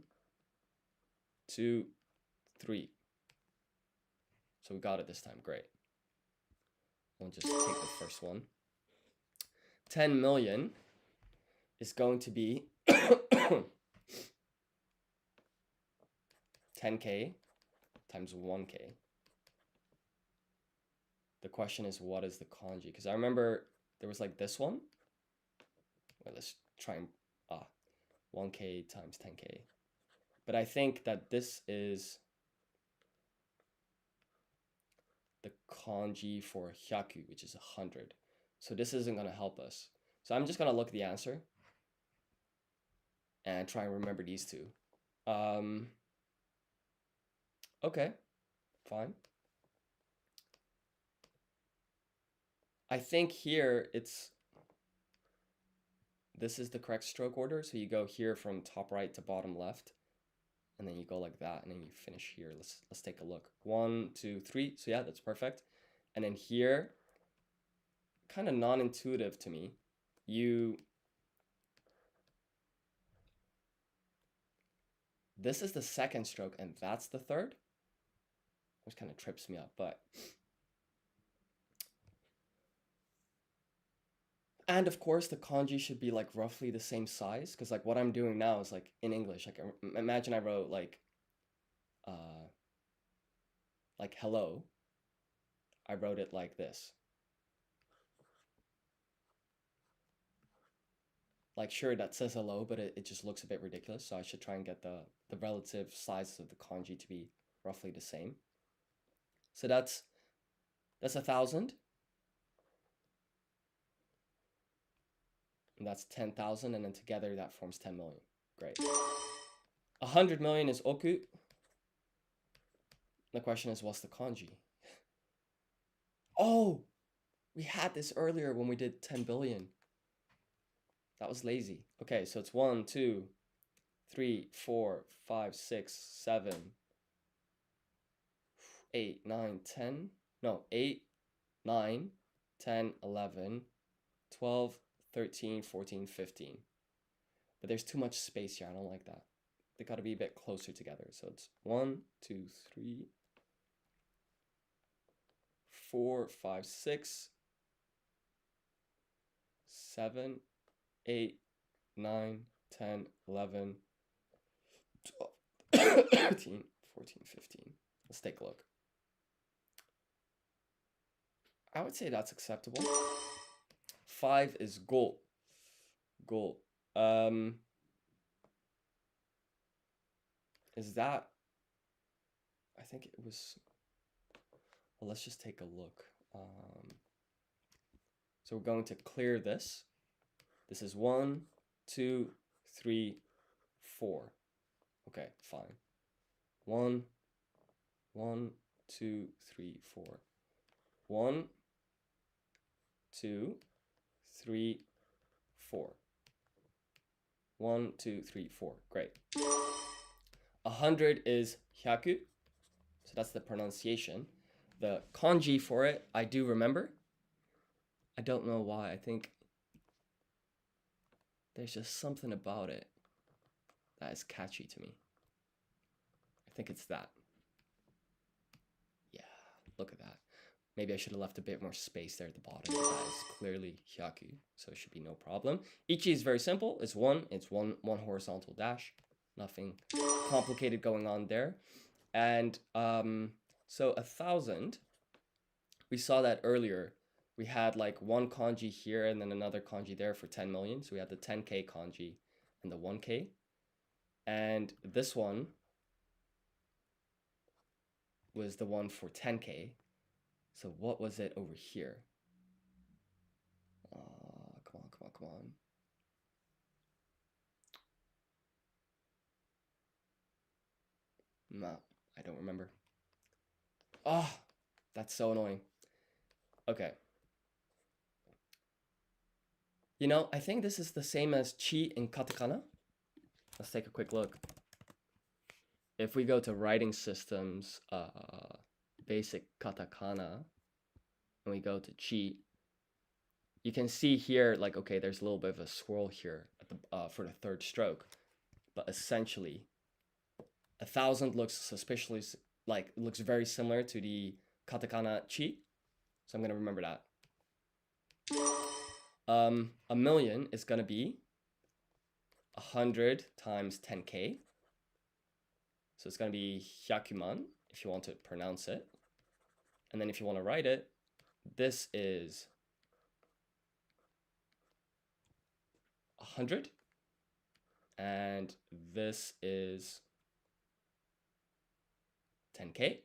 2, 3. So we got it this time. Great. We'll just take the first one. 10 million is going to be 10K times 1K. The question is, what is the kanji? Because I remember there was like this one. Well, let's try and 1K times 10K. But I think that this is the kanji for hyaku, which is 100. So this isn't going to help us. So I'm just going to look at the answer and try and remember these two. Okay, fine. I think here this is the correct stroke order. So you go here from top right to bottom left, and then you go like that, and then you finish here. Let's take a look. 1, 2, 3. So yeah, that's perfect. And then here, kind of non-intuitive to me. This is the second stroke, and that's the third, which kind of trips me up, but. And of course, the kanji should be like roughly the same size, because like what I'm doing now is like in English. Like imagine I wrote like hello. I wrote it like this. Like sure, that says hello, but it just looks a bit ridiculous. So I should try and get the relative sizes of the kanji to be roughly the same. So that's 1,000. And that's 10,000, and then together that forms 10 million. Great. 100 million is oku. The question is, what's the kanji? Oh, we had this earlier when we did 10 billion. That was lazy. Okay, so it's 1, 2, 3, 4, 5, 6, 7, 8, 9, 10. No, 8, 9, 10, 11, 12, 13, 14, 15. But there's too much space here. I don't like that. They got to be a bit closer together. So it's 1, 2, 3, 4, 5, 6, 7, 8, 9, 10, 11, 12, 13, 14, 15. Let's take a look. I would say that's acceptable. 5 is goal. Goal. Is that? I think it was. Well, let's just take a look. So we're going to clear this. This is 1, 2, 3, 4. Okay, fine. 1, 1, 2, 3, 4. 1, 2, 3, 4. 1, 2, 3, 4. Great. 100 is hyaku. So that's the pronunciation. The kanji for it, I do remember. I don't know why. I think there's just something about it that is catchy to me. I think it's that. Yeah, look at that. Maybe I should have left a bit more space there at the bottom. That is clearly hyaku, so it should be no problem. Ichi is very simple. It's one horizontal dash. Nothing complicated going on there. And so 1,000, we saw that earlier. We had like one kanji here and then another kanji there for 10 million. So we had the 10K kanji and the 1K. And this one was the one for 10K. So what was it over here? come on. No, I don't remember. Oh, that's so annoying. Okay. You know, I think this is the same as chi in katakana. Let's take a quick look. If we go to writing systems, basic katakana, and we go to chi, you can see here, like, okay, there's a little bit of a swirl here at the, for the third stroke, but essentially, 1,000 looks suspiciously, like, looks very similar to the katakana chi, so I'm gonna remember that. 1,000,000 is gonna be 100 times 10k. So it's gonna be hyakuman if you want to pronounce it. And then if you want to write it, this is 100. And this is 10k.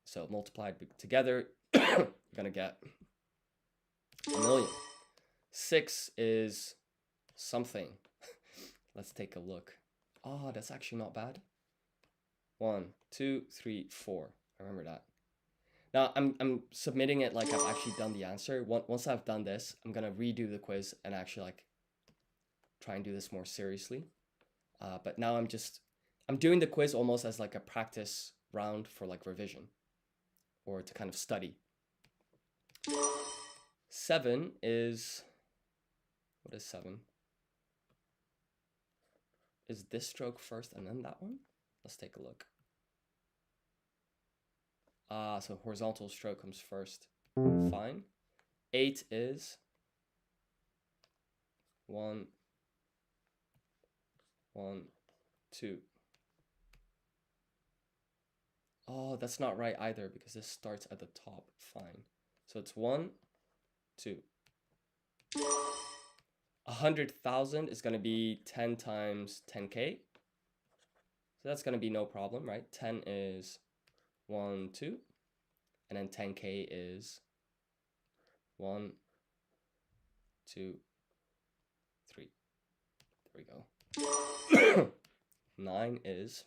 So multiplied together, you're gonna get 1,000,000. 6 is something. Let's take a look. Oh, that's actually not bad. 1, 2, 3, 4. I remember that. Now I'm submitting it like I've actually done the answer. Once I've done this, I'm gonna redo the quiz and actually like try and do this more seriously. But now I'm doing the quiz almost as like a practice round for like revision or to kind of study. 7 is, what is 7? Is this stroke first and then that one? Let's take a look. So horizontal stroke comes first. Fine. 8 is 1, 1, 2. Oh, that's not right either because this starts at the top. Fine. So it's 1, 2. 100,000 is going to be 10 times 10k. So that's going to be no problem, right? 10 is 1, 2. And then 10k is 1, 2, 3. There we go. 9 is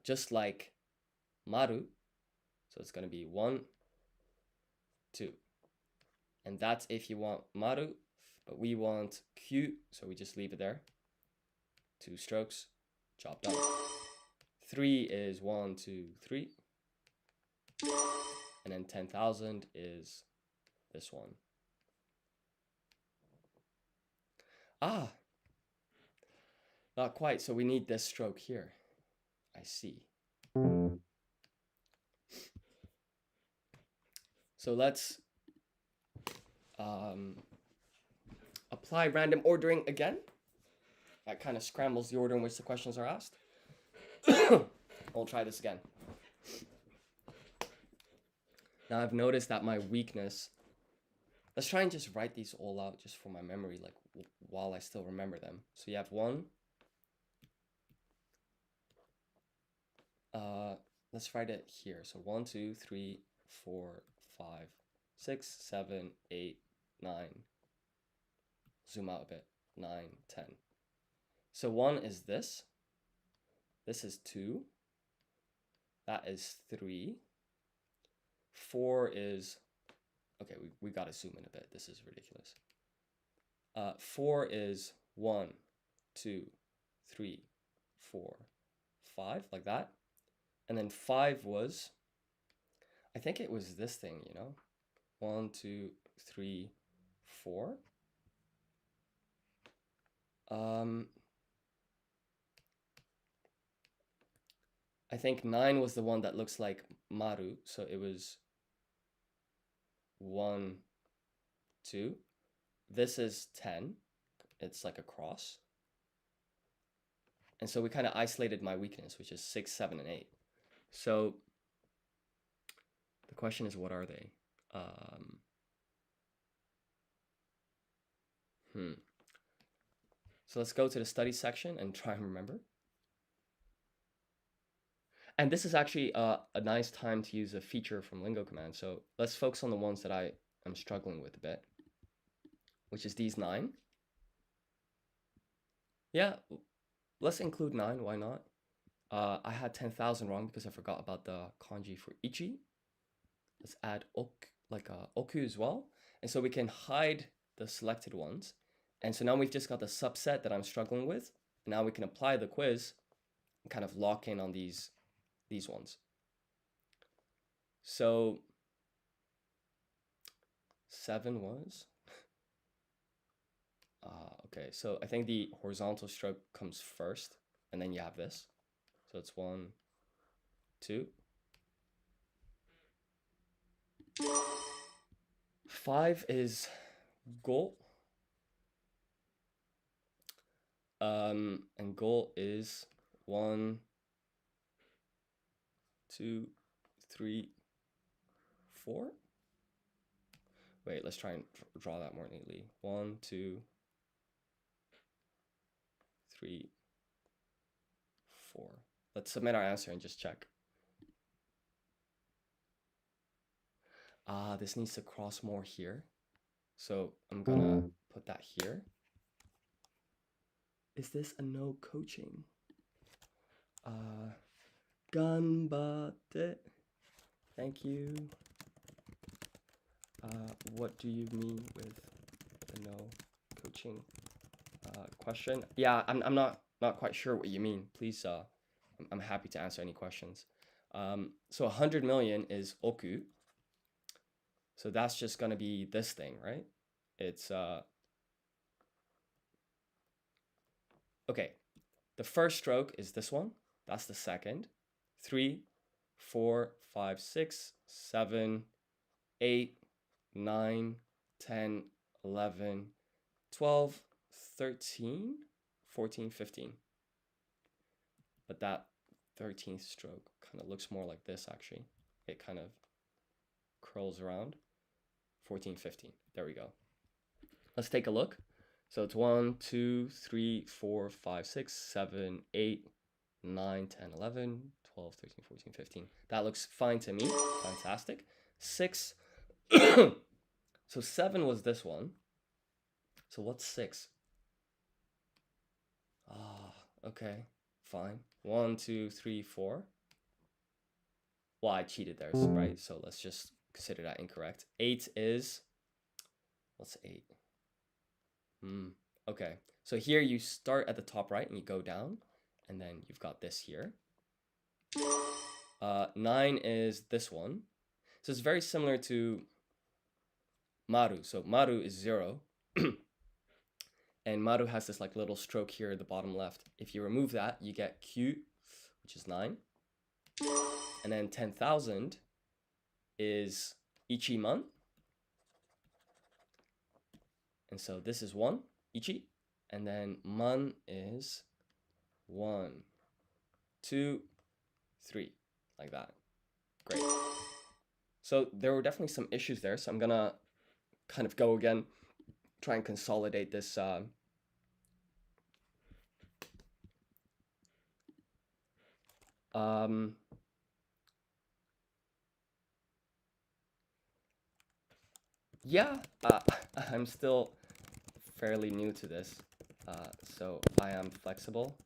just like maru. So it's going to be 1, 2. And that's if you want maru, but we want kyu, so we just leave it there. 2 strokes, job done. 3 is 1, 2, 3. And then 10,000 is this one. Ah, not quite. So we need this stroke here. I see. So let's apply random ordering again. That kind of scrambles the order in which the questions are asked. I'll try this again. Now I've noticed that my weakness, let's try and just write these all out just for my memory, like while I still remember them. So you have 1. Let's write it here. So 1, 2, 3, 4, 5, 6, 7, 8, 9. Zoom out a bit. 9, 10. So 1 is this. This is 2. That is 3. 4 is, okay, we gotta zoom in a bit. This is ridiculous. 4 is 1, 2, 3, 4, 5, like that. And then 5 was, I think it was this thing, you know? 1, 2, 3, 4. I think 9 was the one that looks like maru, so it was 1, 2. This is 10. It's like a cross. And so we kind of isolated my weakness, which is 6, 7, and 8. So the question is, what are they? So let's go to the study section and try and remember. And this is actually a nice time to use a feature from Lingo Command. So let's focus on the ones that I am struggling with a bit. which is these 9. Yeah, let's include 9, why not? I had 10,000 wrong because I forgot about the kanji for ichi. Let's add oku as well. And so we can hide the selected ones. And so now we've just got the subset that I'm struggling with. Now we can apply the quiz and kind of lock in on these ones. So 7 was, okay, so I think the horizontal stroke comes first, and then you have this. So it's 1, 2. 5 is go. And goal is 1, 2, 3, 4. Wait, let's try and draw that more neatly. 1, 2, 3, 4. Let's submit our answer and just check. This needs to cross more here. So I'm gonna put that here. Is this a no coaching? Ganbatte. Thank you. What do you mean with the no coaching question? Yeah, I'm not quite sure what you mean. Please, I'm happy to answer any questions. So 100 million is oku. So that's just gonna be this thing, right? It's okay. The first stroke is this one. That's the second. 3, 4, 5, 6, 7, 8, 9, 10, 11, 12, 13, 14, 15. But that 13th stroke kind of looks more like this, actually. It kind of curls around. 14, 15. There we go. Let's take a look. So it's 1, 2, 3, 4, 5, 6, 7, 8, 9, 10, 11, 12, 13, 14, 15. That looks fine to me. Fantastic. 6. So 7 was this one. So what's 6? Okay, fine. 1, 2, 3, 4. Well, I cheated there, right? So let's just consider that incorrect. 8 is, what's 8? Okay, so here you start at the top right and you go down, and then you've got this here. 9 is this one. So it's very similar to maru. So maru is 0. And maru has this like little stroke here at the bottom left. If you remove that, you get Q, which is 9. And then 10,000 is ichiman. And so this is 1, ichi. And then man is 1, 2, 3, like that. Great. So there were definitely some issues there. So I'm gonna kind of go again, try and consolidate this. Yeah, I'm still fairly new to this, so I am flexible,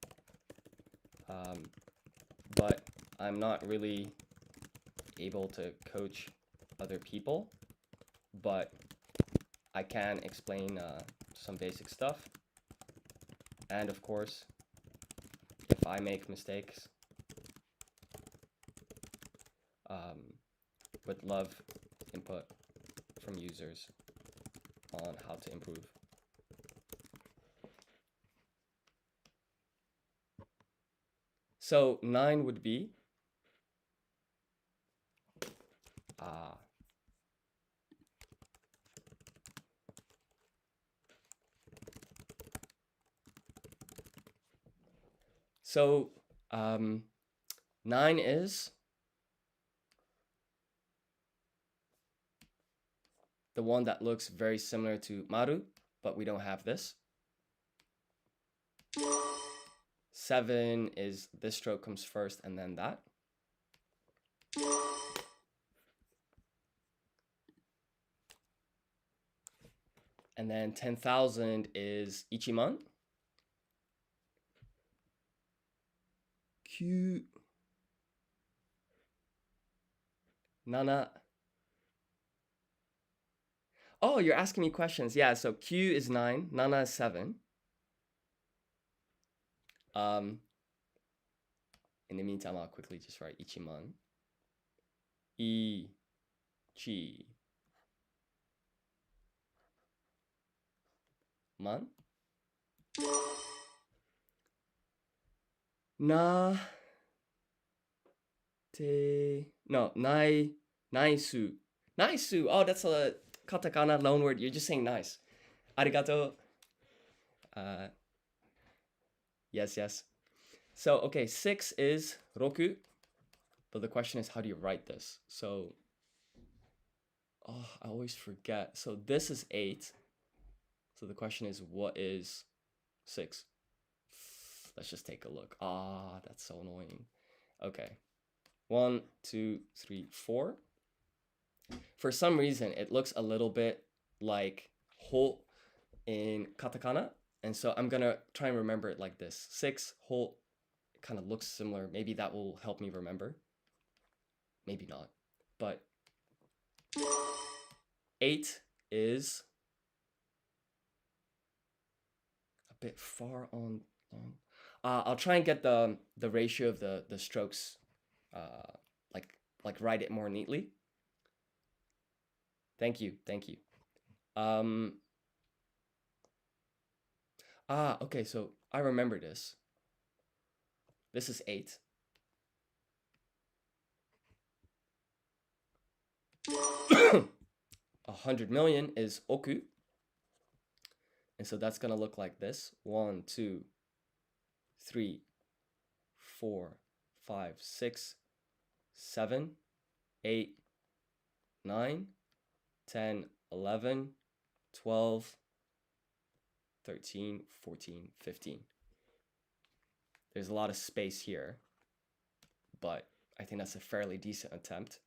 but I'm not really able to coach other people, but I can explain some basic stuff. And of course, if I make mistakes, would love input from users on how to improve. So 9 would be so 9 is the one that looks very similar to maru, but we don't have this. 7 is this stroke comes first and then that. And then 10,000 is ichiman. 9 7. Oh, you're asking me questions. Yeah, so Q is 9, Nana is 7. In the meantime, I'll quickly just write ichiman. Ichi man. Na te no naisu. Naisu. Oh, that's a katakana loan word. You're just saying nice. Arigato. Yes. So okay, 6 is roku. But the question is, how do you write this? So I always forget. So this is 8. So the question is, what is 6? Let's just take a look. That's so annoying. Okay. 1, 2, 3, 4. For some reason, it looks a little bit like ho in katakana. And so I'm going to try and remember it like this. 6, ho, kind of looks similar. Maybe that will help me remember. Maybe not. But 8 is a bit far on long. I'll try and get the ratio of the strokes, like write it more neatly. Thank you. Okay, so I remember this. This is 8. $100 million is oku. And so that's gonna look like this. 1, 2, 3, 4, 5, 6, 7, 8, 9, 10, 11, 12, 13, 14, 15. There's a lot of space here, but I think that's a fairly decent attempt.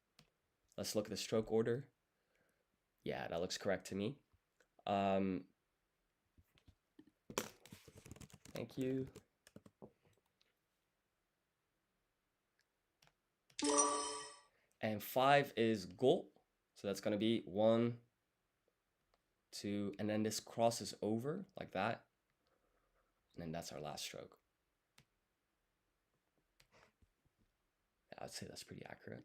Let's look at the stroke order. Yeah, that looks correct to me. Thank you. And 5 is go. So that's going to be 1, 2, and then this crosses over like that. And then that's our last stroke. Yeah, I'd say that's pretty accurate.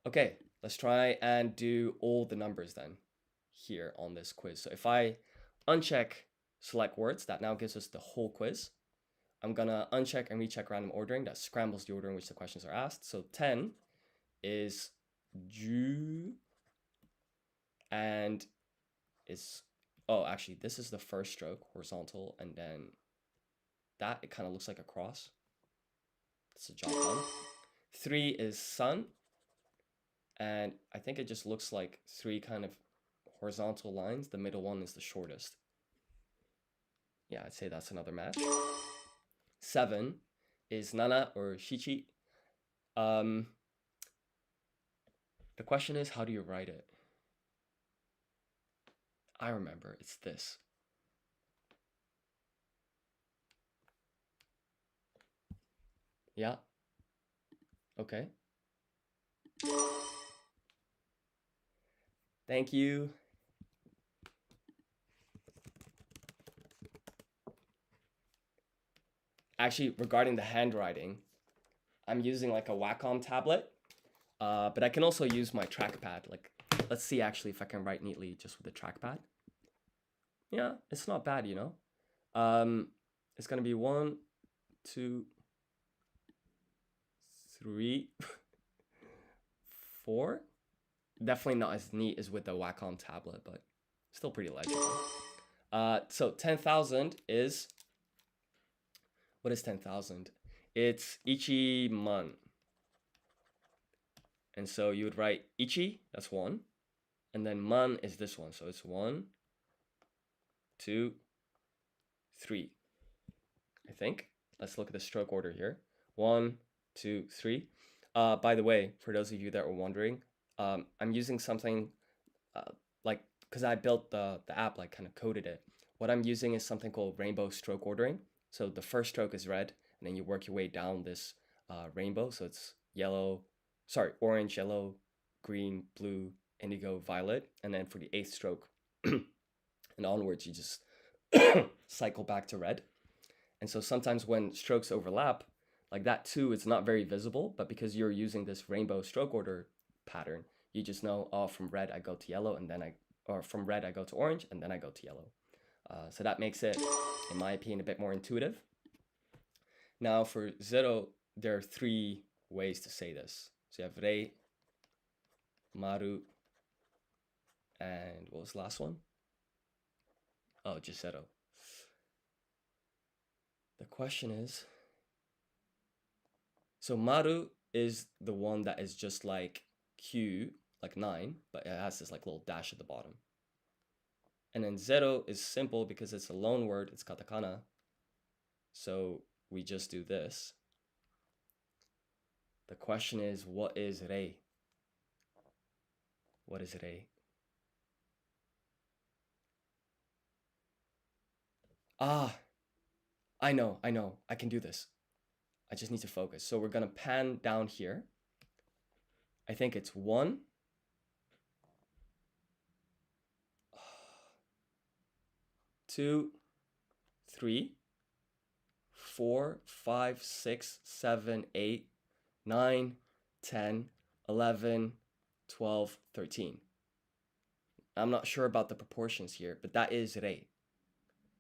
Okay, let's try and do all the numbers then here on this quiz. So if I uncheck select words, that now gives us the whole quiz. I'm gonna uncheck and recheck random ordering. That scrambles the order in which the questions are asked. So 10 is ju, and it's, actually this is the first stroke, horizontal, and then that, it kind of looks like a cross. It's a job done. 3 is sun, and I think it just looks like 3 kind of horizontal lines. The middle one is the shortest. Yeah, I'd say that's another match. 7 is nana or shichi. The question is, how do you write it? I remember, it's this. Yeah. Okay. Thank you. Actually, regarding the handwriting, I'm using like a Wacom tablet, but I can also use my trackpad. Like, let's see actually if I can write neatly just with the trackpad. Yeah, it's not bad, you know. It's gonna be 1, 2, 3, 4. Definitely not as neat as with the Wacom tablet, but still pretty legible. So 10,000 is, what is 10,000? It's ichiman. And so you would write ichi, that's 1. And then man is this one. So it's 1, 2, 3. I think. Let's look at the stroke order here. 1, 2, 3. By the way, for those of you that were wondering, I'm using something like, because I built the app, like kind of coded it. What I'm using is something called rainbow stroke ordering. So the first stroke is red, and then you work your way down this rainbow. So it's orange, yellow, green, blue, indigo, violet. And then for the eighth stroke and onwards, you just cycle back to red. And so sometimes when strokes overlap, like that too, it's not very visible, but because you're using this rainbow stroke order pattern, you just know, oh, from red I go to yellow, and then or from red I go to orange, and then I go to yellow. So that makes it, in my opinion, a bit more intuitive. Now for zero, there are three ways to say this. So you have rei, maru, and what was the last one? Oh, just zero. The question is, so maru is the one that is just like Q, like 9, but it has this like little dash at the bottom. And then zero is simple because it's a loan word, it's katakana. So we just do this. The question is, what is rei? What is rei? Ah, I know, I can do this. I just need to focus. So we're gonna pan down here. I think it's 1, 2, 3, 4, 5, 6, 7, 8, 9, 10, 11, 12, 13. I'm not sure about the proportions here, but that is rei.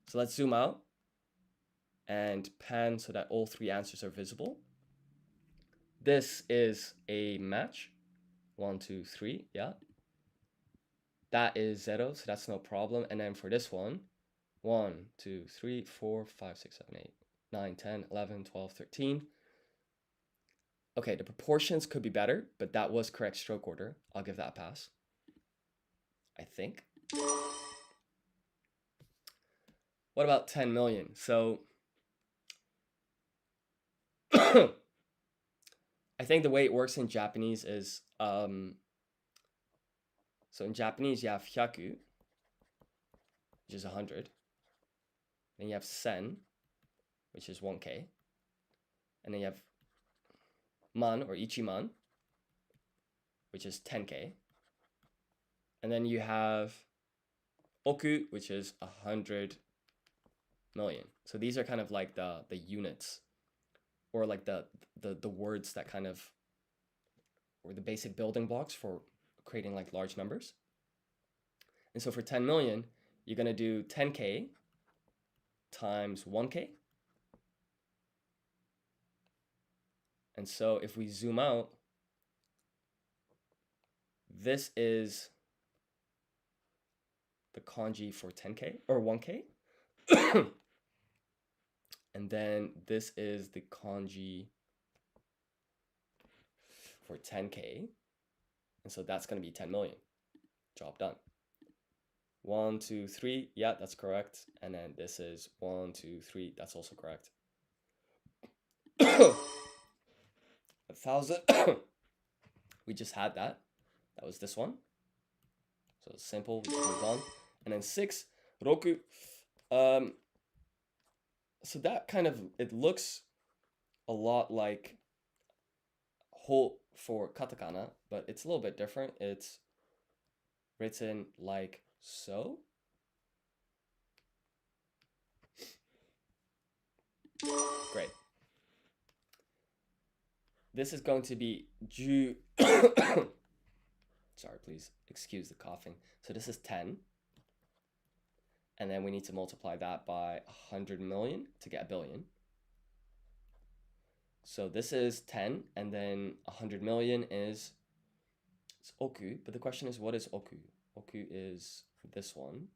So let's zoom out and pan so that all three answers are visible. This is a match. 1, 2, 3, yeah. That is 0, so that's no problem. And then for this one, 1, 2, 3, 4, 5, 6, 7, 8, 9, 10, 11, 12, 13. Okay, the proportions could be better, but that was correct stroke order. I'll give that a pass, I think. What about 10 million? So I think the way it works in Japanese is, so in Japanese you have hyaku, which is 100. Then you have sen, which is 1K. And then you have man or ichiman, which is 10K. And then you have oku, which is 100 million. So these are kind of like the units, or like the words that kind of, or the basic building blocks for creating like large numbers. And so for 10 million, you're gonna do 10K times 1K. And so if we zoom out, this is the kanji for 10K or 1K. And then this is the kanji for 10K. And so that's going to be 10 million. Job done. 1, 2, 3. Yeah, that's correct. And then this is 1, 2, 3. That's also correct. 1,000. We just had that. That was this one. So it's simple. We just move on. And then 6, roku. So that kind of, it looks a lot like whole for katakana, but it's a little bit different. It's written like so. Great. This is going to be ju. Sorry, please excuse the coughing. So this is 10. And then we need to multiply that by 100 million to get a billion. So this is 10, and then 100 million is, it's oku, but the question is, what is oku? Oku is this one.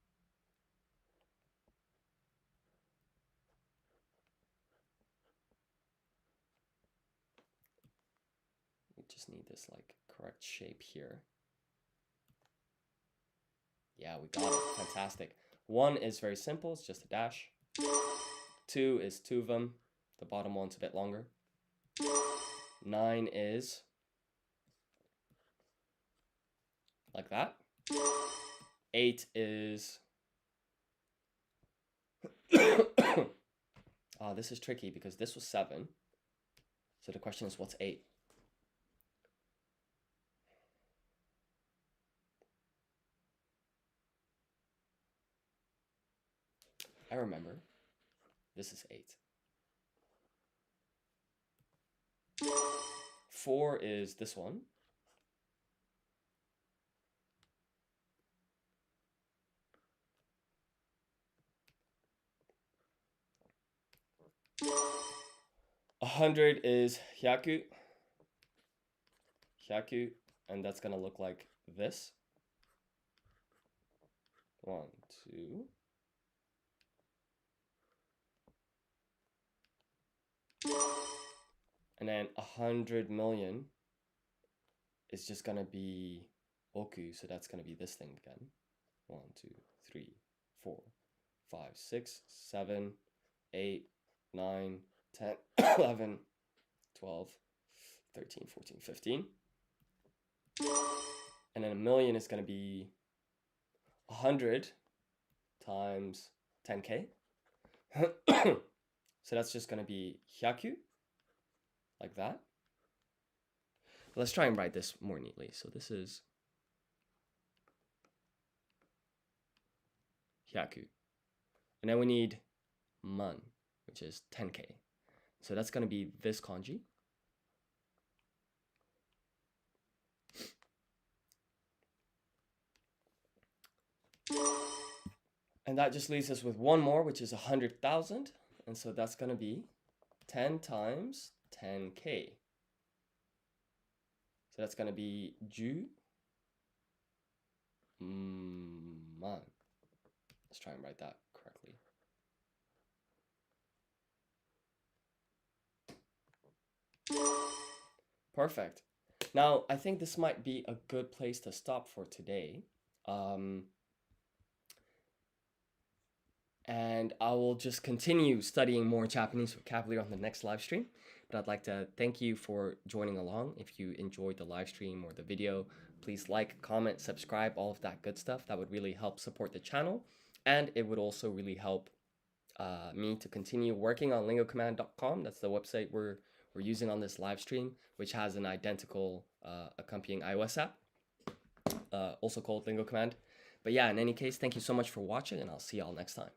We just need this like correct shape here. Yeah, we got it. Fantastic. 1 is very simple. It's just a dash. 2 is 2 of them. The bottom one's a bit longer. 9 is like that. 8 is... this is tricky because this was 7. So the question is, what's 8? I remember. This is 8. 4 is this one. A 100 is hyaku. Hyaku, and that's gonna look like this. 1, 2. And then 100 million is just gonna be oku, so that's gonna be this thing again. 1, 2, 3, 4, 5, 6, 7, 8, 9, 10, 11, 12, 13, 14, 15. And then a million is gonna be 100 times 10k. So that's just gonna be hyaku, like that. Let's try and write this more neatly. So this is hyaku. And then we need man, which is 10k. So that's going to be this kanji. And that just leaves us with one more, which is 100,000. And so that's going to be 10 times 10k. So that's going to be 10 man. Let's try and write that correctly. Perfect. Now, I think this might be a good place to stop for today. And I will just continue studying more Japanese vocabulary on the next live stream. But I'd like to thank you for joining along. If you enjoyed the live stream or the video, please like, comment, subscribe, all of that good stuff. That would really help support the channel. And it would also really help me to continue working on lingocommand.com. That's the website we're using on this live stream, which has an identical accompanying iOS app, also called Lingo Command. But yeah, in any case, thank you so much for watching, and I'll see y'all next time.